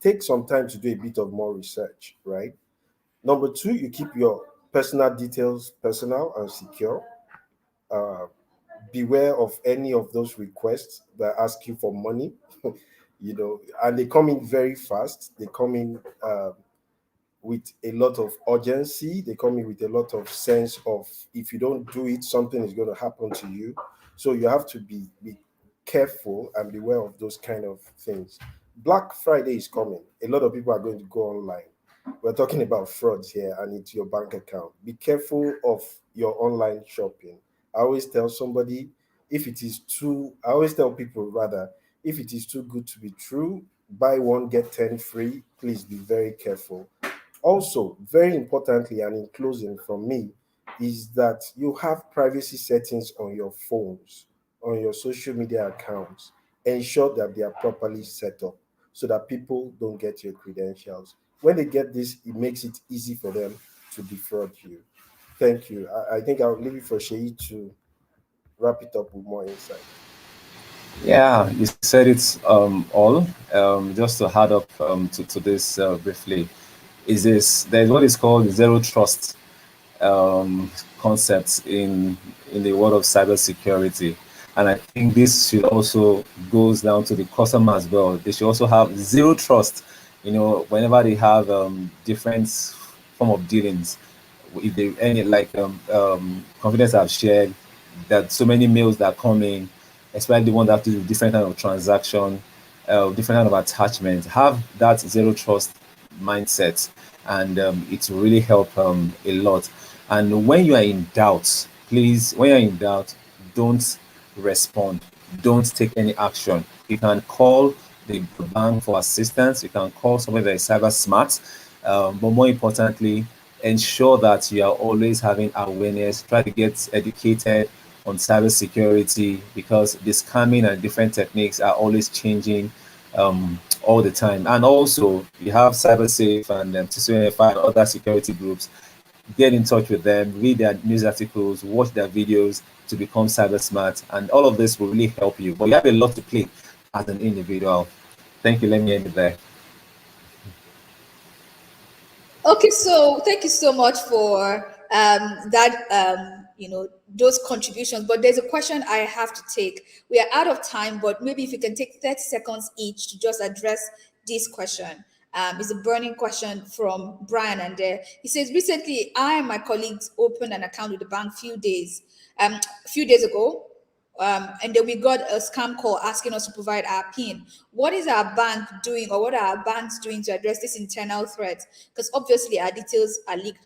take some time to do a bit of more research, right? Number two, you keep your personal details personal and secure. Uh, Beware of any of those requests that ask you for money, and they come in very fast. They come in with a lot of urgency. They come in with a lot of sense of, if you don't do it, something is going to happen to you. So you have to be careful and beware of those kind of things. Black Friday is coming. A lot of people are going to go online. We're talking about frauds here, and it's your bank account. Be careful of your online shopping. I always tell somebody, if it is too, I always tell people rather, if it is too good to be true, buy one, get 10 free. Please be very careful. Also, very importantly, and in closing from me, is that you have privacy settings on your phones, on your social media accounts. Ensure that they are properly set up so that people don't get your credentials. When they get this, it makes it easy for them to defraud you. Thank you. I think I'll leave it for Shei to wrap it up with more insight. Yeah, you said it's all. Just to add up to this briefly, is this there's what is called zero trust concepts in the world of cybersecurity, and I think this should also goes down to the customer as well. They should also have zero trust. Whenever they have different form of dealings, if they any like confidence I've shared, that so many mails that come in, especially the one that have to do with different kind of transaction, different kind of attachment, have that zero trust mindset, and it will really help a lot. And when you are in doubt, please, when you're in doubt, don't respond. Don't take any action. You can call the bank for assistance. You can call somebody that is cyber smart. But more importantly, ensure that you are always having awareness. Try to get educated on cybersecurity, because the scamming and different techniques are always changing all the time. And also, you have Cybersafe and CCISSONFI and other security groups. Get in touch with them, read their news articles, watch their videos to become cyber smart, and all of this will really help you. But you have a lot to play as an individual. Thank you. Let me end it there. Okay, so thank you so much for that, those contributions. But there's a question I have to take. We are out of time, but maybe if you can take 30 seconds each to just address this question. It's a burning question from Brian, and he says, recently, I and my colleagues opened an account with the bank a few days ago, and then we got a scam call asking us to provide our PIN. What is our bank doing, or what are our banks doing to address this internal threat? Because obviously our details are leaked.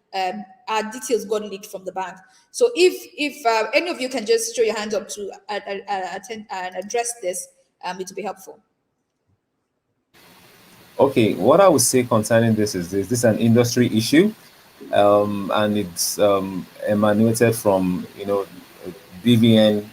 Our details got leaked from the bank. So if any of you can just show your hands up to attend and address this, it will be helpful. Okay, what I would say concerning this is this is an industry issue, and it's emanated from BVN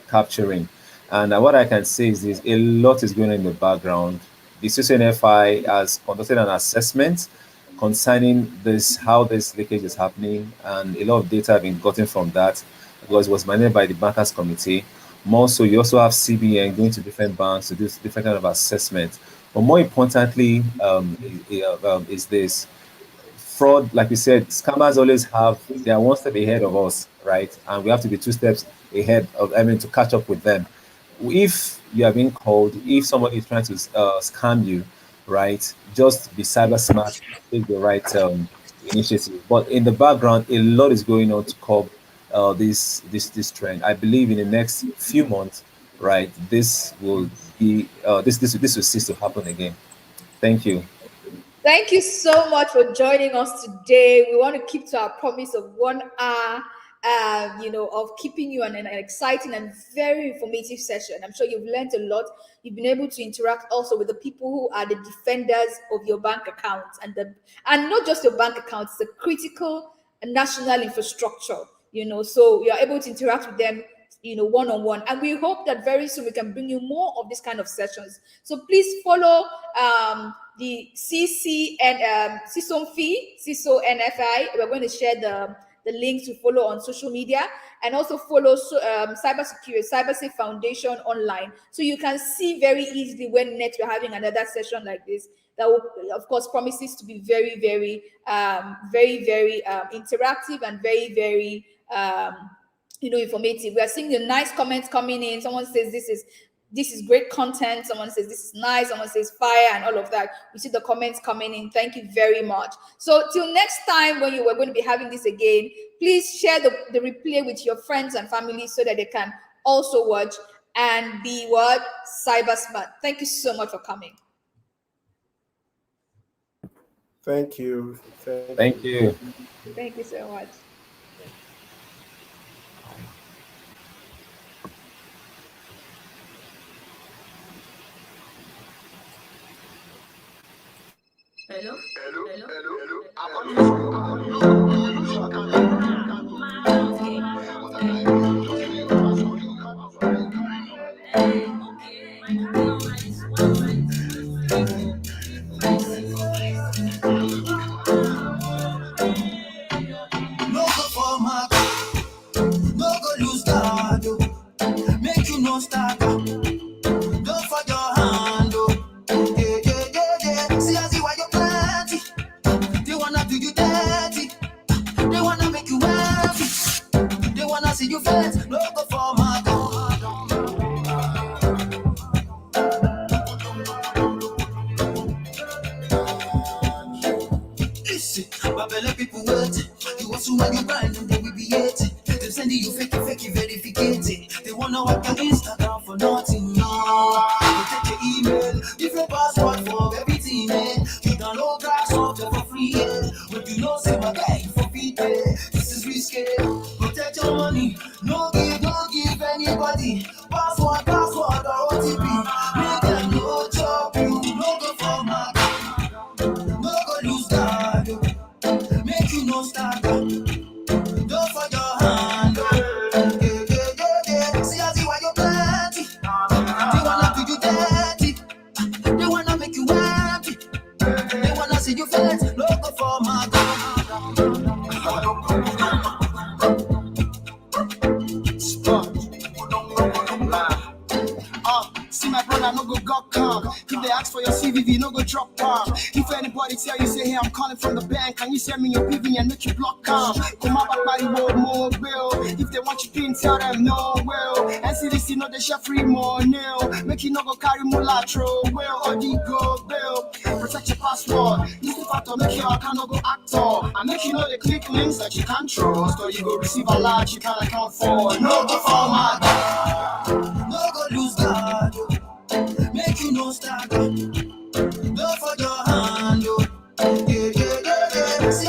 capturing. And what I can say is this: a lot is going on in the background. The CCNFI has conducted an assessment concerning this, how this leakage is happening, and a lot of data have been gotten from that, because it was managed by the bankers committee. More so, you also have CBN going to different banks to do different kind of assessment. But more importantly, is this fraud. Like we said, scammers always they are one step ahead of us, right? And we have to be two steps ahead of, to catch up with them. If you are being called, if somebody is trying to scam you, right, just be cyber smart, take the right initiative. But in the background, a lot is going on to curb this trend. I believe in the next few months, right, this will be this will cease to happen again. Thank you. Thank you so much for joining us today. We want to keep to our promise of 1 hour, of keeping you on an exciting and very informative session. I'm sure you've learned a lot. You've been able to interact also with the people who are the defenders of your bank accounts, and not just your bank accounts, the critical national infrastructure. So you're able to interact with them one-on-one, and we hope that very soon we can bring you more of this kind of sessions. So please follow the CCN CISSONFI. We're going to share the links to follow on social media, and also follow Cybersecurity, Cybersafe Foundation online, so you can see very easily when next we're having another session like this. That will, of course, promises to be very, very, very interactive and very, very, informative. We are seeing the nice comments coming in. Someone says this is great content. Someone says this is nice. Someone says fire and all of that. We see the comments coming in. Thank you very much. So till next time when we're going to be having this again, please share the replay with your friends and family so that they can also watch and be cyber smart. Thank you so much for coming. Thank you. Thank you. Thank you so much. Hello. No go format, no go lose guard, make you no start, don't for your hand, yeah. See I see why you're plenty, they wanna do you dirty, they wanna make you happy, they wanna see you flex, no go format. Listen, Babylon people waiting. You want to when you grind and they will be hating. They send you fake verificating. They wanna work your Instagram for nothing. No, you take your email, different password for everything. You download grass software for free. But you know say my guy for free. This is risky. Protect your money. No give anybody password or OTP. Make them no chop you. No go for my no go lose guard, make you no start, don't for your hand, yeah. See I see why you're plenty, they wanna do you dirty, they wanna make you happy, they wanna see you flex, no go for my see my brother, no go come. If they ask for your CVV, no go drop palm. If anybody tell you, say, hey, I'm calling from the bank, can you send me your PV and make you block calm? Come up by more bill. If they want you pin, tell them no will. NCDC, no, they share free more nil. Make you no go carry mulatro, will or the go bill. Protect your password. Use the factor, make your account no go actor. And make you know the click links that you can't trust, or you go receive a lot you can't account for. No go format, no go lose guard. Make you no start, don't for your hand, yeah. See